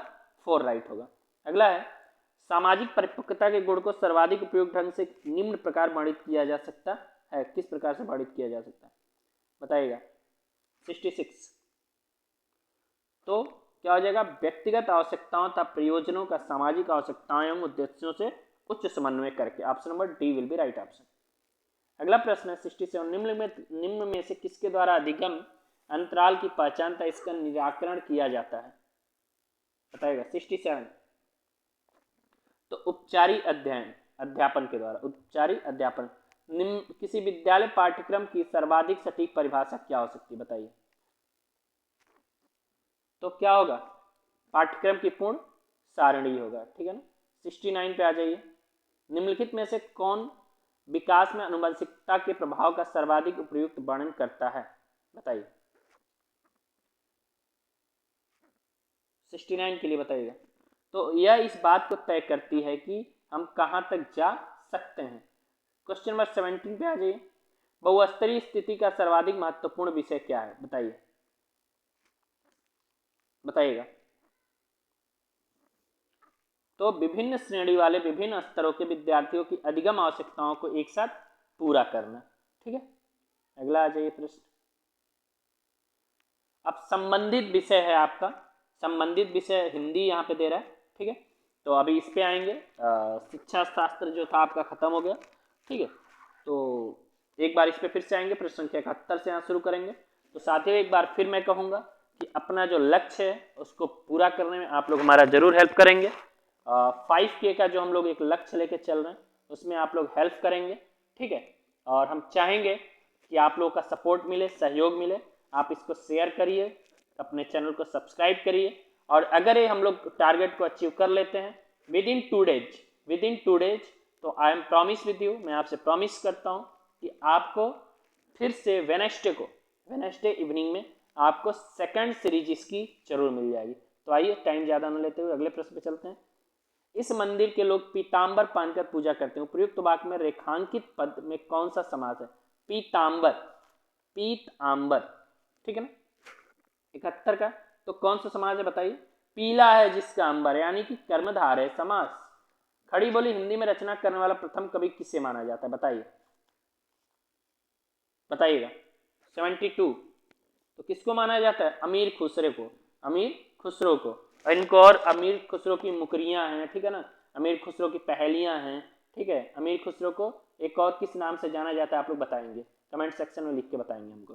4 राइट होगा। अगला है सामाजिक परिपक्वता के गुण को सर्वाधिक उपयुक्त ढंग से निम्न प्रकार वर्णित किया जा सकता है, किस प्रकार से वर्णित किया जा सकता है बताइएगा। 66, तो क्या हो जाएगा, व्यक्तिगत आवश्यकताओं तथा प्रयोजनों का सामाजिक आवश्यकताओं एवं उद्देश्यों से उच्च समन्वय करके। Option number D will be right option. अगला प्रश्न है 67, निम्न में से किसके द्वारा अधिगम अंतराल की पहचान तथा इसका निराकरण किया जाता है बताइएगा। 67, तो उपचारी अध्यापन के द्वारा, उपचारी अध्यापन। किसी विद्यालय पाठ्यक्रम की सर्वाधिक सटीक परिभाषा क्या हो सकती है बताइए। तो क्या होगा, पाठ्यक्रम की पूर्ण सारणी होगा, ठीक है ना। 69 पे आ जाइए, निम्नलिखित में से कौन विकास में अनुवंशिकता के प्रभाव का सर्वाधिक उपयुक्त वर्णन करता है बताइए। 69 के लिए बताइएगा। तो यह इस बात को तय करती है कि हम कहां तक जा सकते हैं। क्वेश्चन नंबर 17 पे आ जाइए, बहुस्तरीय स्थिति का सर्वाधिक महत्वपूर्ण विषय क्या है बताइए, बताइएगा। तो विभिन्न श्रेणी वाले विभिन्न स्तरों के विद्यार्थियों की अधिगम आवश्यकताओं को एक साथ पूरा करना, ठीक है। अगला आ जाइए प्रश्न, अब संबंधित विषय है आपका, संबंधित विषय हिंदी यहाँ पे दे रहा है, ठीक है। तो अभी इस पे आएंगे, शिक्षा शास्त्र जो था आपका खत्म हो गया, ठीक है। तो एक बार इस पे फिर से आएंगे, प्रश्न संख्या 71 से यहाँ शुरू करेंगे। तो साथियों एक बार फिर मैं कहूँगा कि अपना जो लक्ष्य है उसको पूरा करने में आप लोग हमारा जरूर हेल्प करेंगे। 5K का जो हम लोग एक लक्ष्य लेके चल रहे हैं उसमें आप लोग हेल्प करेंगे, ठीक है। और हम चाहेंगे कि आप लोगों का सपोर्ट मिले, सहयोग मिले। आप इसको शेयर करिए, अपने चैनल को सब्सक्राइब करिए, और अगर ये हम लोग टारगेट को अचीव कर लेते हैं विद इन 2 डेज, तो I am promise with you, मैं आपसे प्रॉमिस करता हूँ कि आपको फिर से वेडनेसडे इवनिंग में आपको सेकंड सीरीज इसकी जरूर मिल जाएगी। तो आइए टाइम ज़्यादा न लेते हुए अगले प्रश्न पे चलते हैं। इस मंदिर के लोग पीतांबर पहनकर पूजा करते हैं, उपयुक्त वाक्य में रेखांकित पद में कौन सा समास है। पीतांबर, ठीक है ना। 71 का, तो कौन सा समास है बताइए। पीला है जिसका अंबर, यानी कि कर्मधार है समास। खड़ी बोली हिंदी में रचना करने वाला प्रथम कवि किसे माना जाता है बताइएगा। 72, तो किसको माना जाता है, अमीर खुसरो को। इनको और अमीर खुसरो की मुकरियां हैं, ठीक है ना, अमीर खुसरो की पहेलियां हैं, ठीक है। अमीर खुसरो को एक और किस नाम से जाना जाता है आप लोग बताएंगे, कमेंट सेक्शन में लिख के बताएंगे हमको।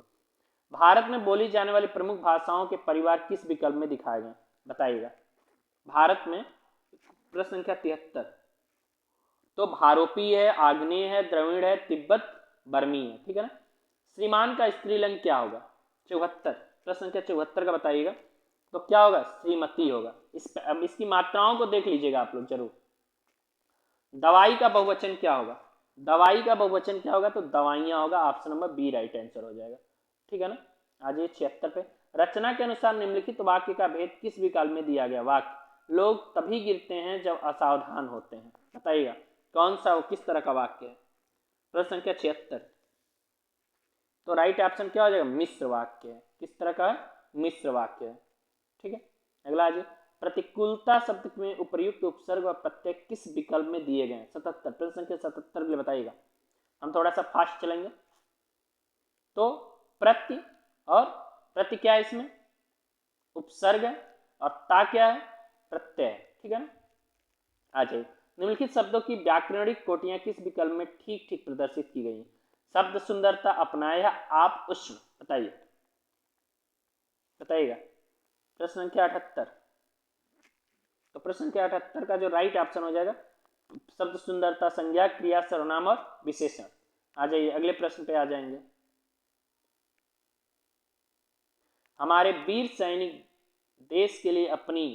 भारत में बोली जाने वाली प्रमुख भाषाओं के परिवार किस विकल्प में दिखाए गए बताइएगा। भारत में प्रश्न संख्या 73, तो भारोपी है, आग्नेय है, द्रविड़ है, तिब्बत बर्मी है, ठीक है ना। श्रीमान का स्त्रीलिंग क्या होगा, 74, प्रश्न संख्या 74 का बताइएगा। तो क्या होगा, श्रीमती होगा। अब इसकी मात्राओं को देख लीजिएगा आप लोग जरूर। दवाई का बहुवचन क्या होगा, दवाई का बहुवचन क्या होगा, तो दवाइयाँ होगा। Option number B right answer हो जाएगा। ठीक है ना। आज ये 76 पे, रचना के अनुसार निम्नलिखित वाक्य का भेद किस विकल्प में दिया गया। वाक्य, लोग तभी गिरते हैं जब असावधान होते हैं। बताइएगा कौन सा, किस तरह का वाक्य है। प्रश्न संख्या 76, तो राइट ऑप्शन क्या हो जाएगा, मिश्र वाक्य है। किस तरह का है, मिश्र वाक्य है। ठीक है। अगला आज, प्रतिकूलता शब्द में उपर्युक्त उपसर्ग और प्रत्यय किस विकल्प में दिए गए। 77, प्रश्न संख्या 77 के लिए बताइएगा। हम थोड़ा सा फास्ट चलेंगे। तो प्रति और प्रति क्या है इसमें, उपसर्ग है, और ता क्या है, प्रत्यय। ठीक है ना। आ जाइए, निम्नलिखित शब्दों की व्याकरणिक कोटियां किस विकल्प में ठीक ठीक प्रदर्शित की गई। शब्द सुंदरता अपनाया आप उष्ण। बताइए, बताइएगा। प्रश्न संख्या 78, तो प्रश्न संख्या 78 का जो राइट ऑप्शन हो जाएगा, शब्द सुंदरता संज्ञा क्रिया सर्वनाम और विशेषण। आ जाइए अगले प्रश्न पे आ जाएंगे। हमारे वीर सैनिक देश के लिए अपनी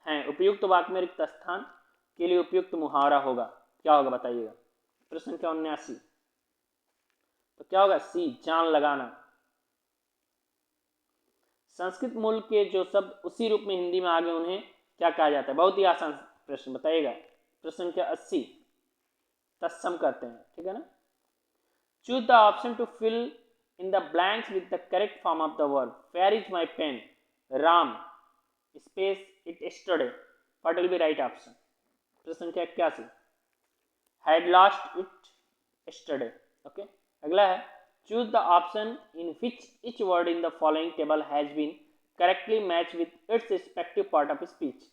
हैं, उपयुक्त वाक्य में रिक्त स्थान के लिए उपयुक्त मुहावरा होगा। क्या होगा बताइएगा। प्रश्न संख्या 79, तो क्या होगा, सी जान लगाना। संस्कृत मूल के जो शब्द उसी रूप में हिंदी में आ गए उन्हें क्या कहा जाता है। बहुत ही आसान प्रश्न, बताइएगा। प्रश्न संख्या 80, तत्सम करते हैं। ठीक है ना। Choose the option to fill in the blanks with the correct form of the verb. Where is my pen, Ram space it yesterday, what will be right option. प्रश्न संख्या 81, had lost it yesterday. Okay. अगला है, choose the option in which each word in the following table has been correctly match with its respective part of speech.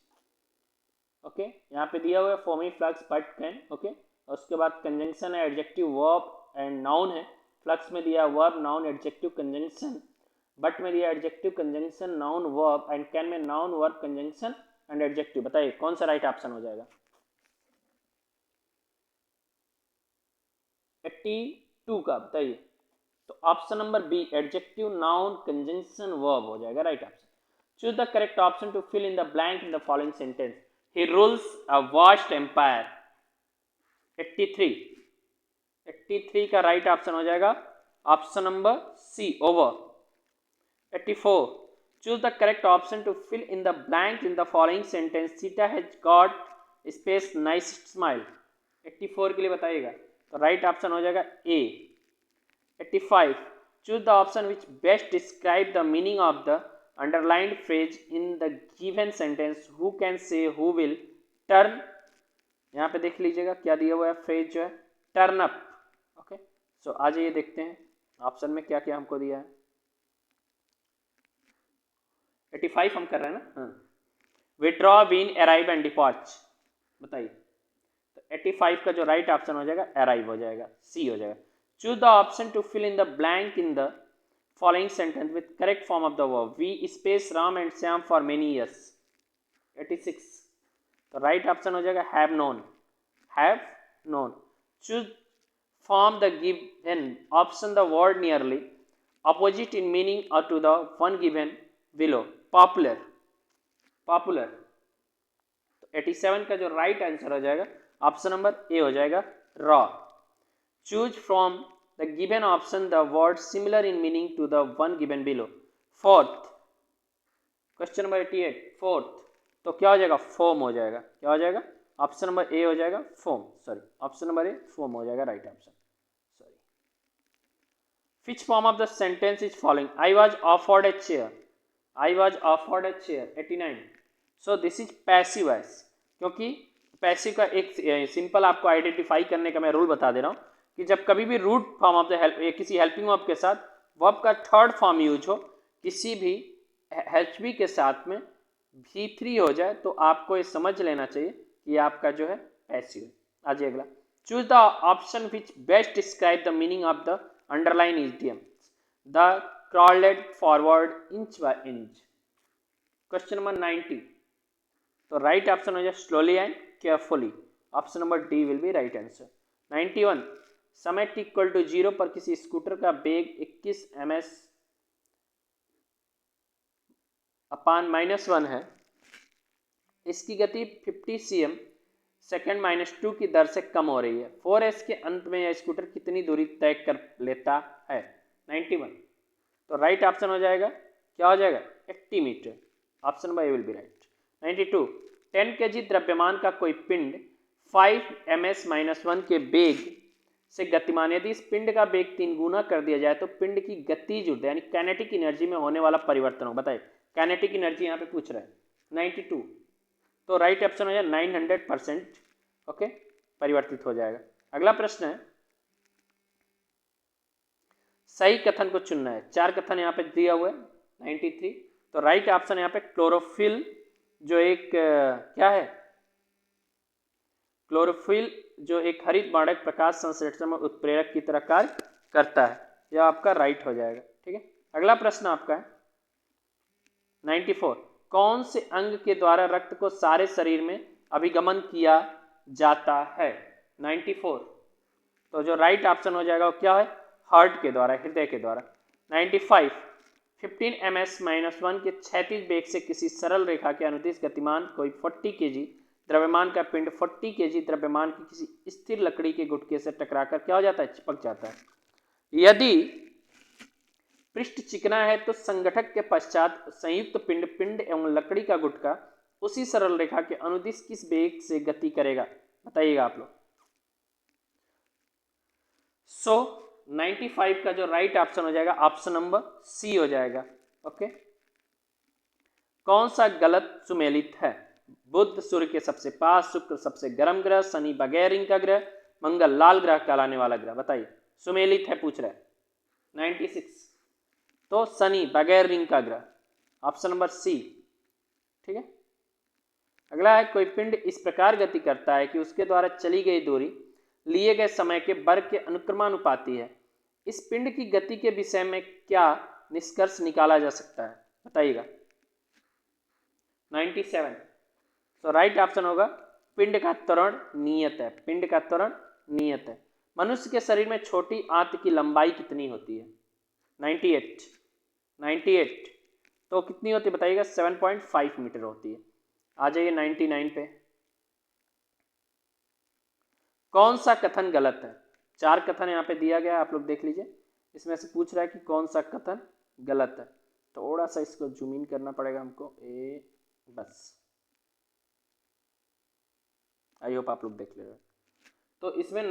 Okay, यहाँ पे दिया हुआ है फॉर्मी, flux, but, can. Okay, और उसके बाद कंजंक्शन है, एडजेक्टिव, वर्ब एंड नाउन है। फ्लक्स में दिया verb, noun, adjective, conjunction. But में दिया adjective, conjunction, noun, verb, and can में noun, verb, conjunction and adjective. बताइए कौन सा राइट ऑप्शन हो जाएगा। 82 का बताइए। तो option number B adjective, noun, conjunction, verb हो जाएगा right option. Choose the correct option to fill in the blank in the following sentence. He rules a vast empire. 83 का राइट ऑप्शन हो जाएगा option number C, over. 84, choose the correct option to fill in the blank in the following sentence. Sita has got space nice smile। 84 के लिए बताइएगा। तो right option हो जाएगा ए। 85, choose the option which best describe the meaning of the underlined phrase in the given sentence। who can say who will turn, यहाँ पे देख लीजिएगा क्या दिया हुआ है, फ्रेज जो है टर्न अप। ओके, सो आ जाइए देखते हैं ऑप्शन में क्या क्या हमको दिया है। 85 हम कर रहे हैं ना। Withdraw, win, arrive and dispatch. बताइए। तो 85 का जो राइट ऑप्शन हो जाएगा अराइव हो जाएगा, सी हो जाएगा। Choose the option to fill in the blank in the following sentence with correct form of the verb. We space Ram and Shyam for many years. 86, तो राइट ऑप्शन हो जाएगा have known, have known. Choose form the given option the word nearly opposite in meaning or to the one given below। Popular, popular. तो 87 का जो right answer हो जाएगा option number A हो जाएगा raw. Choose from the given option the word similar in meaning to the one given below. Fourth, question number 88, fourth, तो क्या हो जाएगा, फॉर्म हो जाएगा। क्या हो जाएगा, ऑप्शन नंबर ए हो जाएगा फॉर्म, सॉरी ऑप्शन नंबर ए फॉर्म हो जाएगा right option. Which form of the sentence is following? I was offered a chair। I was offered a chair। 89, so this is passive voice। क्योंकि passive का एक simple आपको identify करने का मैं rule बता दे रहा हूँ कि जब कभी भी root form of the help किसी हेल्पिंग वर्ब के साथ वर्ब का थर्ड फॉर्म यूज हो, किसी भी एचवी के साथ में V3 हो जाए, तो आपको ये समझ लेना चाहिए कि आपका जो है पैसिव है। आज अगला, choose the option which best describe the meaning of the underline idiom। the crawled forward inch by inch। Question number 90, तो राइट ऑप्शन हो जाए slowly and carefully. Option number D will be right answer. 91, समय t = 0 पर किसी scooter का वेग 21 ms अपान -1 है, इसकी गति 50 cm सेकेंड -2 की दर से कम हो रही है। 4s के अंत में यह स्कूटर कितनी दूरी तय कर लेता है? 91। तो राइट ऑप्शन हो जाएगा, क्या हो जाएगा? 80 metre. Option B will be right. 92 10 kg द्रव्यमान का कोई पिंड 5 ms-1 के वेग से गतिमान, यदि इस पिंड का वेग 3 गुना कर दिया जाए तो पिंड की गतिज ऊर्जा यानी काइनेटिक एनर्जी में होने वाला परिवर्तन हो। बताइए, काइनेटिक एनर्जी यहाँ पे पूछ रहा है। 92, तो राइट ऑप्शन हो जाएगा 900%। ओके, परिवर्तित हो जाएगा। अगला प्रश्न है, सही कथन को चुनना है। 4 कथन यहाँ पे दिया हुआ है। 93, तो राइट ऑप्शन यहाँ पे क्लोरोफिल जो एक क्या है, क्लोरोफिल जो एक हरित वर्णक प्रकाश संश्लेषण में उत्प्रेरक की तरह कार्य करता है, यह आपका राइट हो जाएगा। ठीक है, अगला प्रश्न आपका है 94, कौन से अंग के द्वारा रक्त को सारे शरीर में अभिगमन किया जाता है? 94, तो जो राइट ऑप्शन हो जाएगा वो क्या है? हार्ट के द्वारा, हृदय के द्वारा। 95 15 ms-1 के क्षैतिज वेग से किसी सरल रेखा के अनुदिश गतिमान कोई 40 kg द्रव्यमान का पिंड 40 kg द्रव्यमान की किसी स्थिर लकड़ी के गुटके से टकराकर क्या हो जाता है? चिपक जाता है। यदि पृष्ठ चिकना है तो संगठक के पश्चात संयुक्त पिंड एवं लकड़ी का गुटका उसी सरल रेखा के अनुदिश किस वेग से गति करेगा? बताइएगा आप लोग। 95 का जो राइट ऑप्शन हो जाएगा ऑप्शन नंबर सी हो जाएगा। ओके, कौन सा गलत सुमेलित है? बुध सूर्य के सबसे पास, शुक्र सबसे गर्म ग्रह, शनि बगैर रिंग का ग्रह, मंगल लाल ग्रह कहलाने वाला ग्रह। बताइए, सुमेलित है पूछ रहा है। 96, तो शनि बगैर रिंग का ग्रह, ऑप्शन नंबर सी। ठीक है, अगला है, कोई पिंड इस प्रकार गति करता है कि उसके द्वारा चली गई दूरी लिए गए समय के वर्ग के अनुक्रमानुपाती है। इस पिंड की गति के विषय में क्या निष्कर्ष निकाला जा सकता है? बताइएगा। 97, तो राइट ऑप्शन होगा पिंड का त्वरण नियत है। पिंड का त्वरण नियत है। मनुष्य के शरीर में छोटी आंत की लंबाई कितनी होती है? 98, तो कितनी होती है बताइएगा? 7.5 मीटर होती है। आ जाइए 99 पे। कौन सा कथन गलत है? 4 कथन यहाँ पे दिया गया है, आप लोग देख लीजिए। इसमें से पूछ रहा है कि कौन सा कथन गलत है। थोड़ा सा इसको जूम इन करना पड़ेगा हमको, बस। आई होप आप लोग देख ले रहे हैं। तो इसमें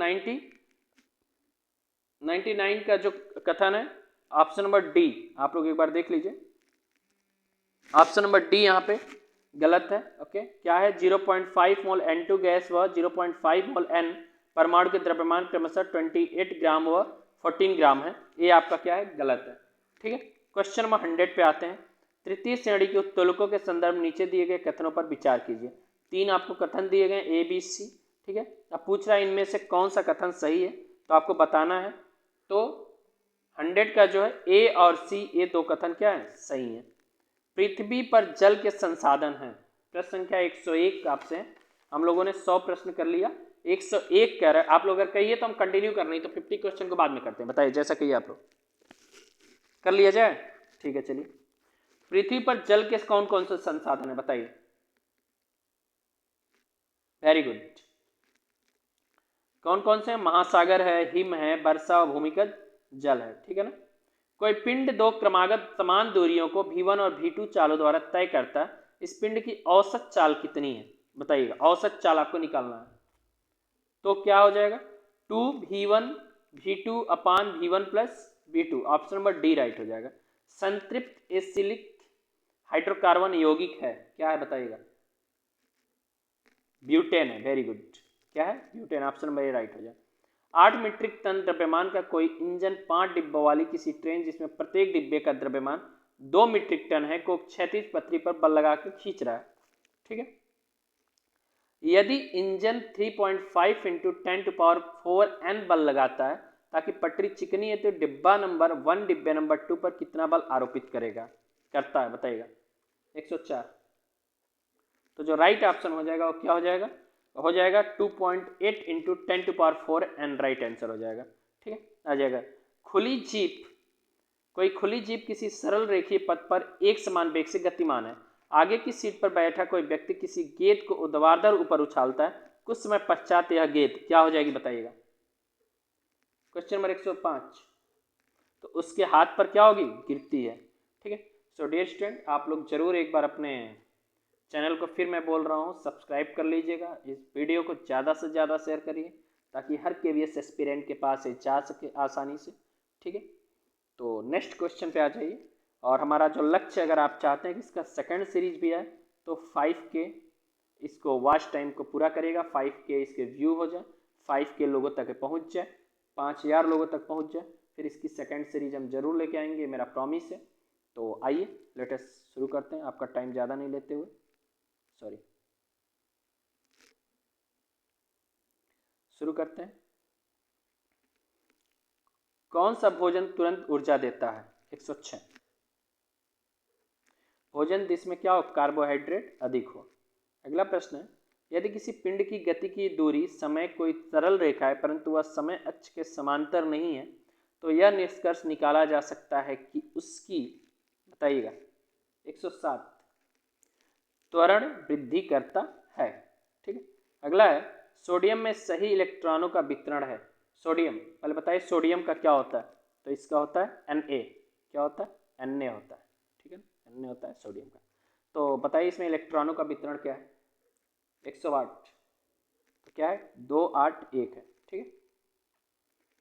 99 का जो कथन है ऑप्शन नंबर डी, आप लोग एक बार देख लीजिए। ऑप्शन नंबर डी यहाँ पे गलत है। ओके, क्या है? 0.5 मोल N2 गैस व 0.5 मोल N परमाणु के द्रव्यमान क्रमशः 28 ग्राम व 14 ग्राम है। ये आपका क्या है? गलत है। ठीक है, क्वेश्चन नंबर 100 पे आते हैं। तृतीय श्रेणी के उत्तोलकों के संदर्भ नीचे दिए गए कथनों पर विचार कीजिए। 3 आपको कथन दिए गए ए बी सी। ठीक है, अब पूछ रहा है इनमें से कौन सा कथन सही है, तो आपको बताना है। तो 100 का जो है ए और सी, ये 2 कथन क्या है? सही है। पृथ्वी पर जल के संसाधन हैं। प्रश्न संख्या 101 आपसे हम लोगों ने 100 प्रश्न कर लिया। 101 कह रहा है, आप लोग अगर कहिए तो हम कंटिन्यू कर नहीं तो 50 क्वेश्चन को बाद में करते हैं। बताइए, जैसा कहिए आप लोग। कर लिया जाए? ठीक है, चलिए। पृथ्वी पर जल के कौन कौन से संसाधन है? बताइए। Very good. कौन कौन से? महासागर है, हिम है, वर्षा और भूमिगत जल है। ठीक है ना। कोई पिंड 2 क्रमागत समान दूरियों को v1 और v2 चालों द्वारा तय करता है। इस पिंड की औसत चाल कितनी है? बताइएगा। औसत चाल आपको निकालना है, तो क्या हो जाएगा? 2v1 v2 अपान v1 plus v2। Option number D right हो जाएगा। संतृप्त एसिलिक हाइड्रोकार्बन यौगिक है, क्या है? बताइएगा। ब्यूटेन है। Very good. क्या है? ब्यूटेन। ऑप्शन नंबर ए राइट हो जाएगा। 8 मीट्रिक टन द्रव्यमान का कोई इंजन 5 डिब्बों वाली किसी ट्रेन जिसमें प्रत्येक डिब्बे का द्रव्यमान 2 मीट्रिक टन है को क्षैतिज पटरी पर बल लगाकर खींच रहा है। ठीक है, यदि इंजन 3.5 × 10⁴ N बल लगाता है ताकि पटरी चिकनी है तो डिब्बा नंबर 1 डिब्बे नंबर 2 पर कितना बल आरोपित करता है? बताइएगा। 104। तो जो राइट ऑप्शन हो जाएगा वो क्या हो जाएगा? हो जाएगा 2.8 × 10⁴ N, राइट आंसर हो जाएगा। ठीक है, आ जाएगा। खुली कोई खुली जीप किसी सरल रेखीय पथ पर एक समान वेग से गतिमान है। आगे की सीट पर बैठा कोई व्यक्ति किसी गेंद को ऊर्ध्वाधर ऊपर उछालता है। कुछ समय पश्चात यह गेंद क्या हो जाएगी बताइएगा। Question number 105। तो उसके हाथ पर क्या होगी, गिरती है। ठीक है। सो डियर स्टूडेंट, आप लोग जरूर एक बार अपने चैनल को फिर मैं बोल रहा हूँ सब्सक्राइब कर लीजिएगा। इस वीडियो को ज़्यादा से ज़्यादा शेयर करिए ताकि हर केवीएस एस्पिरेंट के पास ये जा सके आसानी से। ठीक है। तो नेक्स्ट क्वेश्चन पे आ जाइए। और हमारा जो लक्ष्य, अगर आप चाहते हैं कि इसका सेकंड सीरीज भी आए तो 5K इसको वॉच टाइम को पूरा करेगा, 5K इसके व्यू हो जाए, 5K लोगों तक पहुंच जाए, 5000 लोगों तक पहुंच जाए, फिर इसकी सेकंड सीरीज हम जरूर लेके आएंगे, मेरा प्रॉमिस है। तो आइए लेटेस्ट शुरू करते हैं, आपका टाइम ज़्यादा नहीं लेते हुए। शुरू करते हैं। कौन सा भोजन तुरंत ऊर्जा देता है? 106। भोजन जिसमें क्या हो, कार्बोहाइड्रेट अधिक हो। अगला प्रश्न है, यदि किसी पिंड की गति की दूरी समय कोई सरल रेखा है परंतु वह समय अक्ष के समांतर नहीं है तो यह निष्कर्ष निकाला जा सकता है कि उसकी, बताइएगा। 107। त्वरण वृद्धि करता है। ठीक है। अगला है, सोडियम में सही इलेक्ट्रॉनों का वितरण है। सोडियम, पहले बताइए सोडियम का क्या होता है? तो इसका होता है Na। क्या होता है? Na होता है। ठीक है, Na होता है सोडियम का। तो बताइए इसमें इलेक्ट्रॉनों का वितरण क्या है? 108। तो क्या है? 2 8 1 है। ठीक है।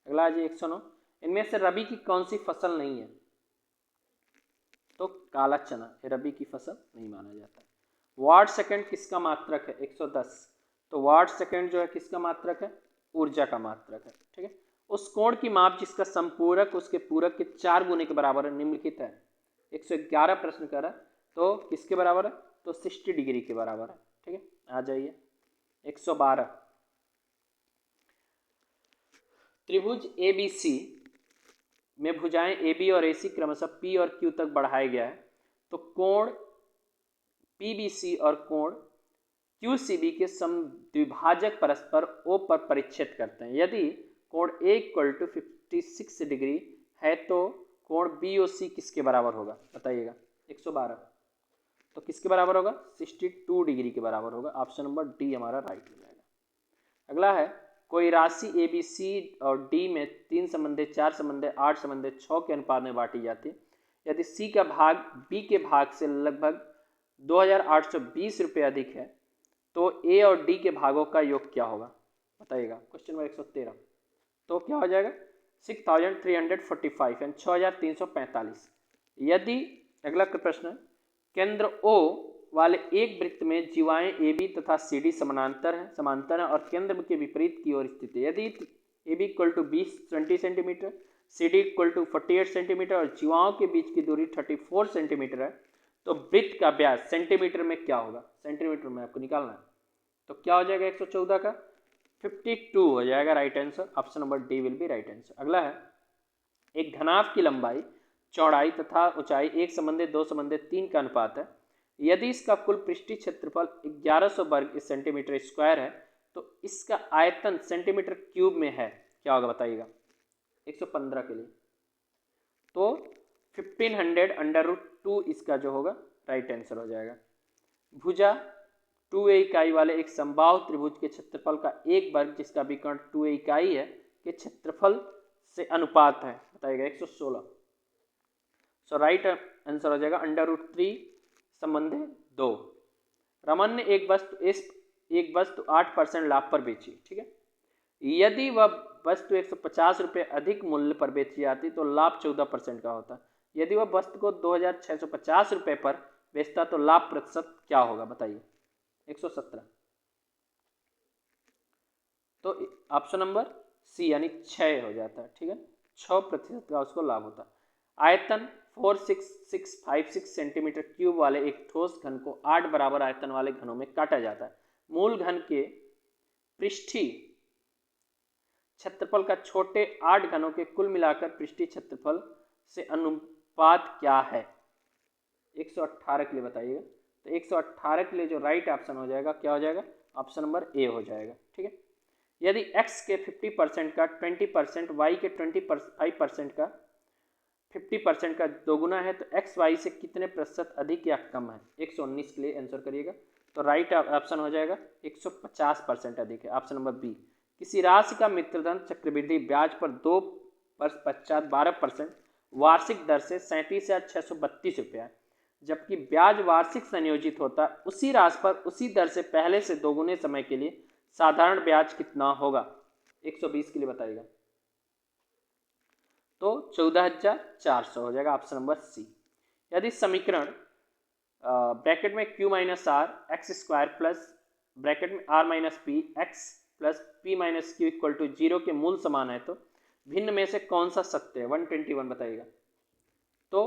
अगला आ जाइए 109। इनमें से रबी की कौन सी फसल नहीं है? तो काला चना, ये रबी की फसल नहीं माना जाता है। वाट सेकंड किसका मात्रक है? 110। तो वाट सेकंड जो है किसका मात्रक है? ऊर्जा का मात्रक है। ठीक है। उस कोण की माप जिसका संपूरक उसके पूरक के 4 गुने के बराबर है, निम्नलिखित है। 111 प्रश्न कर रहा है, तो किसके बराबर है? तो 60 डिग्री के बराबर है। ठीक है। आ जाइए 112। त्रिभुज ABC में भुजाएं AB और AC क्रमशः P और Q तक बढ़ाया गया है, तो कोण PBC और कोण QCB के समद्विभाजक परस्पर O पर परिच्छेद करते हैं। यदि कोण A = 56 डिग्री है तो कोण BOC किसके बराबर होगा? बताइएगा। 112। तो किसके बराबर होगा? 62 डिग्री के बराबर होगा। ऑप्शन नंबर डी हमारा राइट हो जाएगा। अगला है, कोई राशि ABC और D में 3 समन्वय 4 समन्वय 8 समन्वय 6 के अनुपात में बांटी जाती है। यदि C का भाग B के भाग से लगभग 2820 रुपये अधिक है तो A और D के भागों का योग क्या होगा? बताइएगा। Question number 113। तो क्या हो जाएगा? 6345 यानी 6345। यदि, अगला प्रश्न है, केंद्र O वाले एक वृत्त में जीवाएं AB तथा CD समानांतर है और केंद्र के विपरीत की ओर स्थित है। यदि AB = 20 सेंटीमीटर, CD = 48 सेंटीमीटर और जीवाओं के बीच की दूरी 34 सेंटीमीटर है तो वृत्त का व्यास सेंटीमीटर में क्या होगा? सेंटीमीटर में आपको निकालना है। तो क्या हो जाएगा? 114 का 52 हो जाएगा right answer. Option number D will be right answer. अगला है, एक घनाभ की लंबाई, चौड़ाई तथा ऊंचाई 1:2:3 का अनुपात है। यदि इसका कुल पृष्ठीय क्षेत्रफल 1100 वर्ग सेंटीमीटर स्क्वायर है तो इसका आयतन सेंटीमीटर क्यूब में है, क्या होगा बताइएगा। 115 के लिए तो 1500√2 इसका जो होगा राइट आंसर हो जाएगा। भुजा 2a इकाई वाले एक समबाहु त्रिभुज के क्षेत्रफल का एक वर्ग जिसका विकर्ण 2a इकाई है के क्षेत्रफल से अनुपात है, बताइएगा। 116। सो राइट आंसर हो जाएगा √3 संबंधी 2। रमन ने एक वस्तु 8% लाभ पर बेची। ठीक है। यदि वह वस्तु 150 रुपये अधिक मूल्य पर बेची जाती तो लाभ 14% का होता। यदि वह वस्तु को 2650 रुपये पर बेचता तो लाभ प्रतिशत क्या होगा? बताइए। 117। तो ऑप्शन नंबर सी यानी 6 हो जाता है। ठीक है, 6% का उसको लाभ होता। आयतन 46656 सेंटीमीटर क्यूब वाले एक ठोस घन को 8 बराबर आयतन वाले घनों में काटा जाता है। मूल घन के पृष्ठीय क्षेत्रफल का छोटे 8 घनों के कुल मिलाकर पृष्ठीय क्षेत्रफल से अनुपात क्या है? 118 के लिए बताइएगा। तो 118 के लिए जो राइट ऑप्शन हो जाएगा क्या हो जाएगा? ऑप्शन नंबर ए हो जाएगा। ठीक है। यदि x के 50% का 20%, y के 25% का 50% का दोगुना है तो एक्स वाई से कितने प्रतिशत अधिक या कम है? 119 के लिए आंसर करिएगा। तो राइट ऑप्शन हो जाएगा 150% अधिक है, ऑप्शन नंबर बी। किसी राशि का मित्रधन चक्रवृद्धि ब्याज पर 2 वर्ष पश्चात 12% वार्षिक दर से 37,632 रुपया है, जबकि ब्याज वार्षिक संयोजित होता है उसी राशि पर उसी दर से पहले से दोगुने समय के लिए साधारण ब्याज कितना होगा? 120 के लिए बताइएगा। तो 14,400 हो जाएगा, ऑप्शन नंबर सी। यदि समीकरण ब्रैकेट में q minus R X square plus bracket में r minus P X plus P minus Q equal to 0 के मूल समान है तो भिन्न में से कौन सा सत्य है? 121 बताइएगा। तो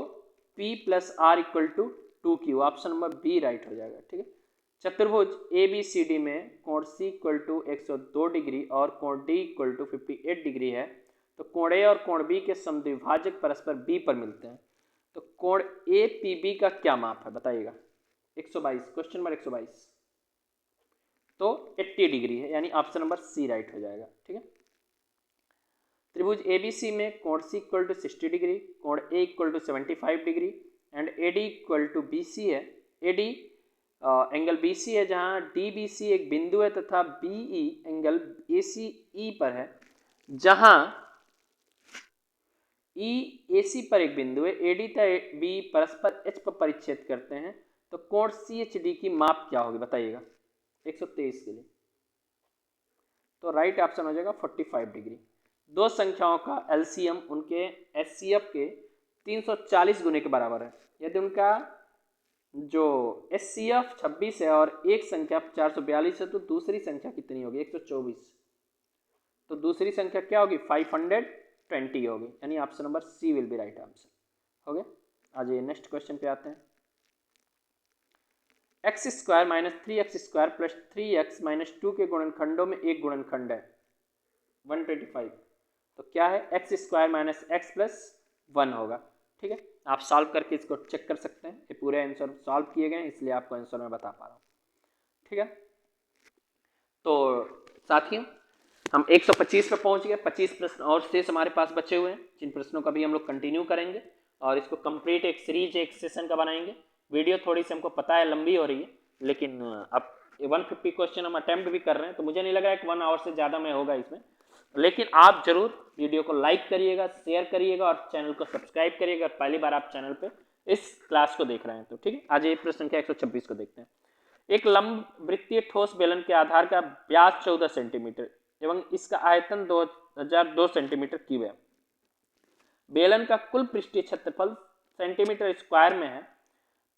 p plus R equal to 2q, option number B right हो जाएगा। ठीक है। चतुर्भुज ए बी सी डी में कोण c इक्वल टू 102 डिग्री और कोण d इक्वल टू 58 डिग्री है, तो कोण ए और कोण बी के समद्विभाजक परस्पर b पर मिलते हैं, तो कोण ए पी बी का क्या माप है बताइएगा? 122, क्वेश्चन नंबर 122। तो 80 डिग्री है, यानी ऑप्शन नंबर सी राइट हो जाएगा। ठीक है। त्रिभुज एबीसी में कोण सी इक्वल टू 60 डिग्री, कोण A equal to 75 degree and AD equal to BC है। एडी एंगल बीसी है, जहां डी बी सी एक बिंदु है तथा बीई एंगल ए सी ई पर है, जहां ई ए सी पर एक बिंदु है। एडी तथा बी परस्पर एच पर परिच्छेद करते हैं, तो कोण सी एच डी की माप क्या होगी बताइएगा? 123 के लिए। तो राइट ऑप्शन हो जाएगा 45 डिग्री। दो संख्याओं का एलसीएम उनके एचसीएफ के 340 गुने के बराबर है। यदि उनका जो एचसीएफ 26 है और एक संख्या 442 है तो दूसरी संख्या कितनी होगी? 124। तो दूसरी संख्या क्या होगी? 520 होगी, यानी option number C will be right answer. हो गया। आज ये नेक्स्ट क्वेश्चन पे आते हैं। X square minus 3x square plus 3x minus 2 के गुणनखंडों में एक गुणनखंड है 125, तो क्या है? X square minus x plus 1 होगा। ठीक है। आप सॉल्व करके इसको चेक कर सकते हैं, ये पूरे आंसर सॉल्व किए गए, इसलिए आपको आंसर मैं बता पा रहा हूँ। ठीक है। तो साथियों, हम 125 पे पहुंच गए। 25 प्रश्न और शेष हमारे पास बचे हुए हैं, जिन प्रश्नों का भी हम लोग कंटिन्यू करेंगे और इसको कंप्लीट एक सीरीज एक सेशन का बनाएंगे। वीडियो थोड़ी सी हमको पता है लंबी हो रही है, लेकिन अब 150 क्वेश्चन हम अटेम्प्ट भी कर रहे हैं, तो मुझे नहीं लग रहा है कि 1 आवर से ज़्यादा में होगा इसमें। लेकिन आप जरूर वीडियो को लाइक करिएगा, शेयर करिएगा और चैनल को सब्सक्राइब करिएगा। पहली बार आप चैनल पे इस क्लास को देख रहे हैं तो ठीक है। आज ये प्रश्न संख्या 126 को देखते हैं। एक लंब वृत्तीय ठोस बेलन के आधार का व्यास 14 सेंटीमीटर एवं इसका आयतन 2002 सेंटीमीटर क्यूब है। बेलन का कुल पृष्ठीय क्षेत्रफल सेंटीमीटर स्क्वायर में है।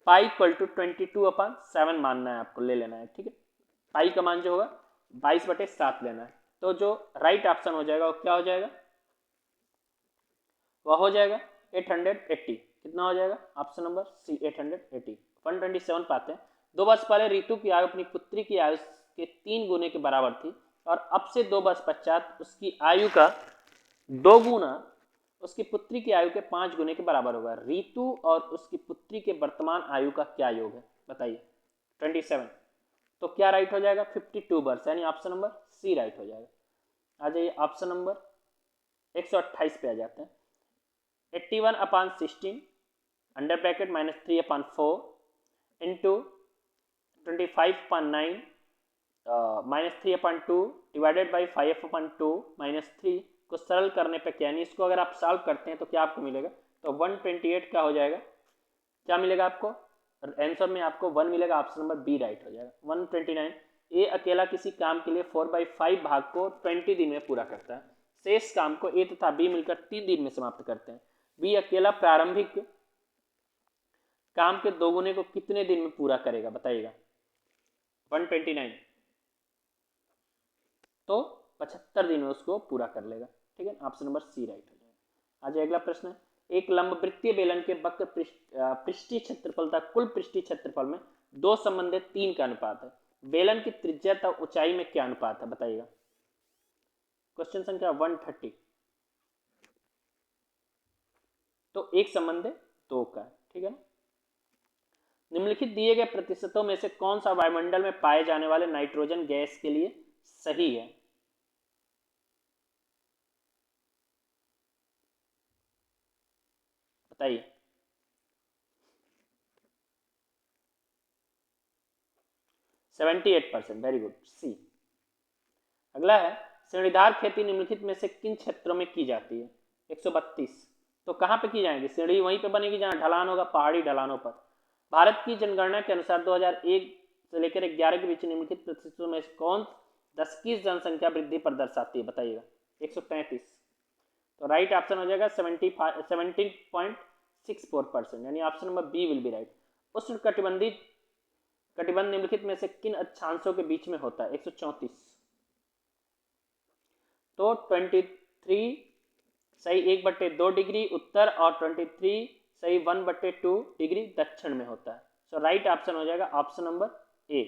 पाई इक्वल टू 22/7 मानना है, आपको ले लेना है। ठीक है। पाई का मान जो होगा 22/7 लेना है। तो जो राइट ऑप्शन हो जाएगा वो क्या हो जाएगा? वह हो जाएगा 880। कितना हो जाएगा? ऑप्शन नंबर सी 880। 127 पाते हैं। 2 वर्ष पहले रितु की आयु अपनी पुत्री की आयु के 3 गुने के बराबर थी और अब से 2 वर्ष पश्चात उसकी आयु का 2 गुना उसकी पुत्री की आयु के 5 गुने के बराबर होगा। रितु और उसकी पुत्री के वर्तमान आयु का क्या योग है बताइए? 27। तो क्या राइट हो जाएगा? 52 वर्ष, यानी ऑप्शन नंबर सी राइट हो जाएगा। आ जाइए ऑप्शन नंबर 128 पे आ जाते हैं। 81/16 under bracket minus 3/4 into 25/9 minus 3/2 divided by 5/2 minus 3 को सरल करने पे क्या, यानी इसको अगर आप सॉल्व करते हैं तो क्या आपको मिलेगा? तो 128 का हो जाएगा। क्या मिलेगा आपको? आंसर में आपको 1 मिलेगा, ऑप्शन नंबर बी राइट हो जाएगा। 129। ए अकेला किसी काम के लिए 4/5 भाग को 20 दिन में पूरा करता है। शेष काम को ए तथा बी मिलकर 3 दिन में समाप्त करते हैं। बी अकेला प्रारंभिक काम के 2 गुने को कितने दिन में पूरा करेगा बताइएगा? 129। तो 75 दिन में उसको पूरा कर लेगा। ठीक है। ऑप्शन नंबर सी राइट हो जाएगा। आज अगला प्रश्न है। एक लंबवृत्तीय बेलन के वक्र पृष्ठीय क्षेत्रफल तथा कुल पृष्ठीय क्षेत्रफल में 2 संबंधित 3 का अनुपात है। बेलन की त्रिज्या तथा ऊंचाई में क्या अनुपात है बताइएगा? क्वेश्चन संख्या 130। तो एक संबंध 2 का है। ठीक है ना। निम्नलिखित दिए गए प्रतिशतों में से कौन सा वायुमंडल में पाए जाने वाले नाइट्रोजन गैस के लिए सही है? बताइए। सेवेंटी 78%, वेरी गुड, सी। अगला है सीढ़ीदार खेती निम्नलिखित में से किन क्षेत्रों में की जाती है? 132। तो कहाँ पे की जाएंगी? सीढ़ी वहीं पे बनेगी जहाँ ढलान होगा, पहाड़ी ढलानों पर। भारत की जनगणना के अनुसार 2001 से लेकर 11 के बीच निम्नलिखित प्रतिशतों में कौन 10 की जनसंख्या वृद्धि पर दर्शाती है? बताइएगा। 133। तो राइट ऑप्शन हो जाएगा 17.64%, यानी option number B will be right. उष्ण कटिबंध निम्नलिखित में से किन अक्षांशों के बीच में होता है? 134। तो 23 सही 1/2 डिग्री उत्तर और 23 सही 1/2 डिग्री दक्षिण में होता है। सो राइट ऑप्शन हो जाएगा ऑप्शन नंबर ए।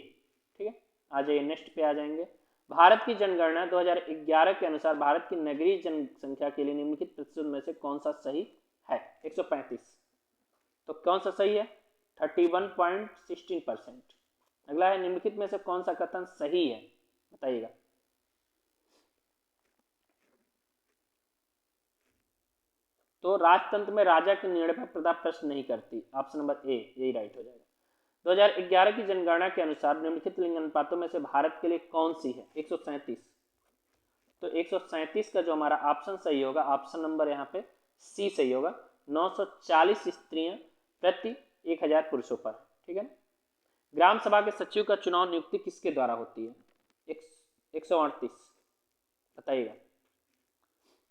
ठीक है, आ जाइए नेक्स्ट पे आ जाएंगे। भारत की जनगणना 2011 के अनुसार भारत की नगरीय जनसंख्या के लिए निम्नलिखित प्रतिशत में से कौन सा सही है? 135। तो कौन सा सही है? 31.16%। अगला है निम्नलिखित में से कौन सा कथन सही है? बताइएगा। तो राजतंत्र में राजा की निर्णय पर प्रजा प्रश्न नहीं करती। ऑप्शन नंबर ए यही राइट हो जाएगा। 2011 की जनगणना के अनुसार निम्नलिखित लिंग अनुपातों में से भारत के लिए कौन सी है? 137। तो 137 का जो हमारा ऑप्शन सही होगा, ऑप्शन नंबर यहाँ पे सी सही होगा। 940 स्त्रियां प्रति 1000 पुरुषों पर। ठीक है। ग्राम सभा के सचिव का चुनाव नियुक्ति किसके द्वारा होती है? 138। बताइएगा।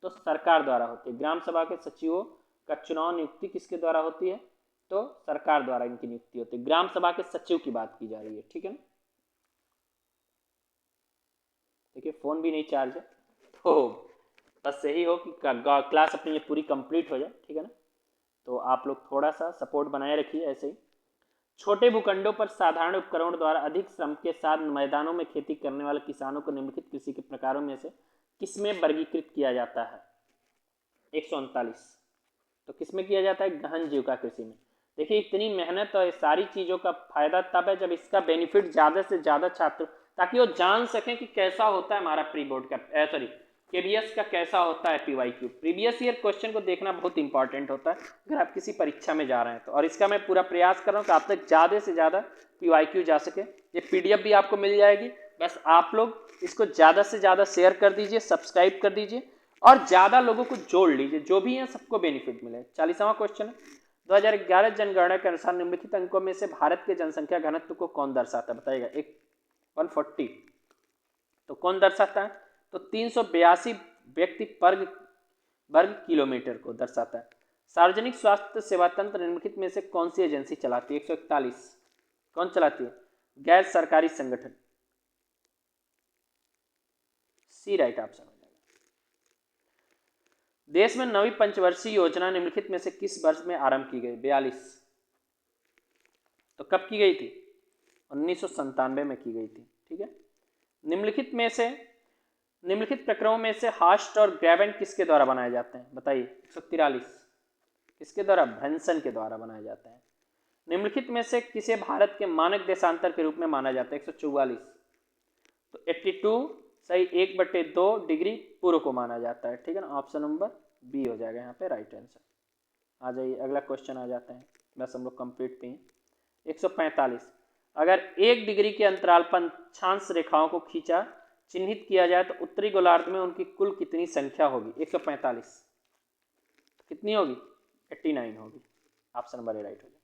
तो सरकार द्वारा होती है। ग्राम सभा के सचिवों का चुनाव नियुक्ति किसके द्वारा होती है? तो सरकार द्वारा इनकी नियुक्ति होती है। ग्राम सभा के सचिव की बात की जा रही है। ठीक है ना। देखिए फोन भी नहीं चार्ज है, तो बस यही हो कि क्लास अपनी ये पूरी कंप्लीट हो जाए। ठीक है ना। तो आप लोग थोड़ा सा सपोर्ट बनाए रखिए ऐसे ही। छोटे भूखंडों पर साधारण उपकरणों द्वारा अधिक श्रम के साथ मैदानों में खेती करने वाले किसानों को निम्नलिखित कृषि के प्रकारों में से किसमें वर्गीकृत किया जाता है? 139। तो किसमें किया जाता है? गहन जीविका कृषि में। देखिए इतनी मेहनत और सारी चीज़ों का फायदा तब है जब इसका बेनिफिट ज़्यादा से ज़्यादा छात्र, ताकि वो जान सकें कि कैसा होता है हमारा प्री बोर्ड का सॉरी केबीएस का कैसा होता है पीवाईक्यू। प्रीवियस ईयर क्वेश्चन को देखना बहुत इंपॉर्टेंट होता है अगर आप किसी परीक्षा में जा रहे हैं तो। और इसका मैं पूरा प्रयास कर रहा हूँ कि आप तक ज़्यादा से ज़्यादा पीवाईक्यू जा सके। ये पीडीएफ भी आपको मिल जाएगी, बस आप लोग इसको ज़्यादा से ज़्यादा शेयर कर दीजिए, सब्सक्राइब कर दीजिए और ज़्यादा लोगों को जोड़ लीजिए, जो भी है सबको बेनिफिट मिले। 40वां क्वेश्चन है। 2011 जनगणना के अनुसार निम्नलिखित अंकों में से भारत के जनसंख्या घनत्व को कौन दर्शाता है? बताइएगा। 140। तो कौन दर्शाता है? तो 382 व्यक्ति वर्ग किलोमीटर को दर्शाता है। सार्वजनिक स्वास्थ्य सेवा तंत्र निम्नलिखित में से कौन सी एजेंसी चलाती है? 141। कौन चलाती है? गैर सरकारी संगठन। सी राइट ऑप्शन हो जाएगा। देश में नवी पंचवर्षीय योजना निम्नलिखित में से किस वर्ष में आरंभ की गई? 42। तो कब की गई थी? 1997 में की गई थी। ठीक है। निम्नलिखित प्रक्रमों में से हास्ट और ग्रेवेंट किसके द्वारा बनाए जाते हैं? बताइए। 143। किसके द्वारा? ब्रैनसन के द्वारा बनाए जाते हैं। निम्नलिखित में से किसे भारत के मानक देशांतर के रूप में माना जाता है? 144। तो 82 सही 1/2 डिग्री पूर्व को माना जाता है। ठीक है ना। ऑप्शन नंबर बी हो जाएगा यहाँ पे राइट आंसर। आ जाइए अगला क्वेश्चन आ जाते हैं, बस हम लोग कंप्लीट पे हैं। 145। अगर 1 डिग्री के अंतराल पर अक्षांश रेखाओं को खींचा चिन्हित किया जाए तो उत्तरी गोलार्ध में उनकी कुल कितनी संख्या होगी? 145। कितनी होगी? 89 होगी। ऑप्शन नंबर ए राइट हो जाएगा।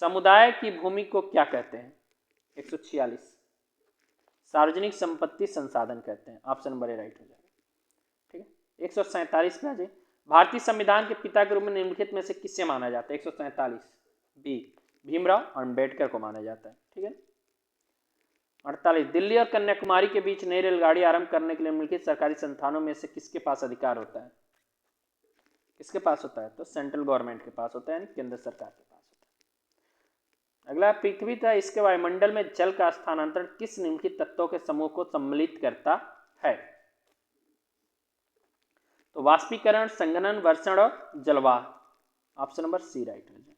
समुदाय की भूमि को क्या कहते हैं? 146। सार्वजनिक संपत्ति संसाधन कहते हैं। ऑप्शन नंबर ए राइट हो जाएगा। ठीक है। 147 पे आ जाए। भारतीय संविधान के पिता के रूप में निम्नलिखित में से किससे माना जाता है? 147 बी भीमराव अंबेडकर को माना जाता है। ठीक है। 48। दिल्ली और कन्याकुमारी के बीच नई रेलगाड़ी आरंभ करने के लिए निम्नलिखित सरकारी संस्थानों में से किसके पास अधिकार होता है? किसके पास होता है? तो सेंट्रल गवर्नमेंट के पास होता है, यानी केंद्र सरकार के पास होता है। अगला, पृथ्वी तथा इसके वायुमंडल में जल का स्थानांतरण किस निम्नलिखित तत्वों के समूह को सम्मिलित करता है? तो वाष्पीकरण, संघनन, वर्षण और जलवाह। ऑप्शन नंबर सी राइट हो जाए।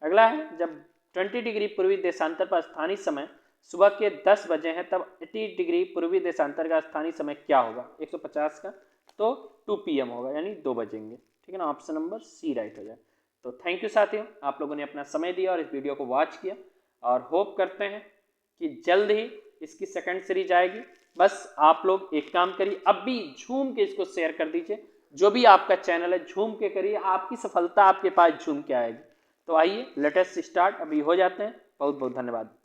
अगला है, जब 20 डिग्री पूर्वी देशांतर पर स्थानीय समय सुबह के 10 बजे हैं तब 80 डिग्री पूर्वी देशांतर का स्थानीय समय क्या होगा? 150 का, तो 2 PM होगा, यानी 2 बजेंगे। ठीक है ना। ऑप्शन नंबर सी राइट हो जाए। तो थैंक यू साथियों, आप लोगों ने अपना समय दिया और इस वीडियो को वॉच किया, और होप करते हैं कि जल्द ही इसकी सेकंड सीरीज आएगी। बस आप लोग एक काम करिए, अब भी झूम के इसको शेयर कर दीजिए, जो भी आपका चैनल है झूम के करिए, आपकी सफलता आपके पास झूम के आएगी। तो आइए लेटेस्ट स्टार्ट अभी हो जाते हैं। बहुत बहुत धन्यवाद।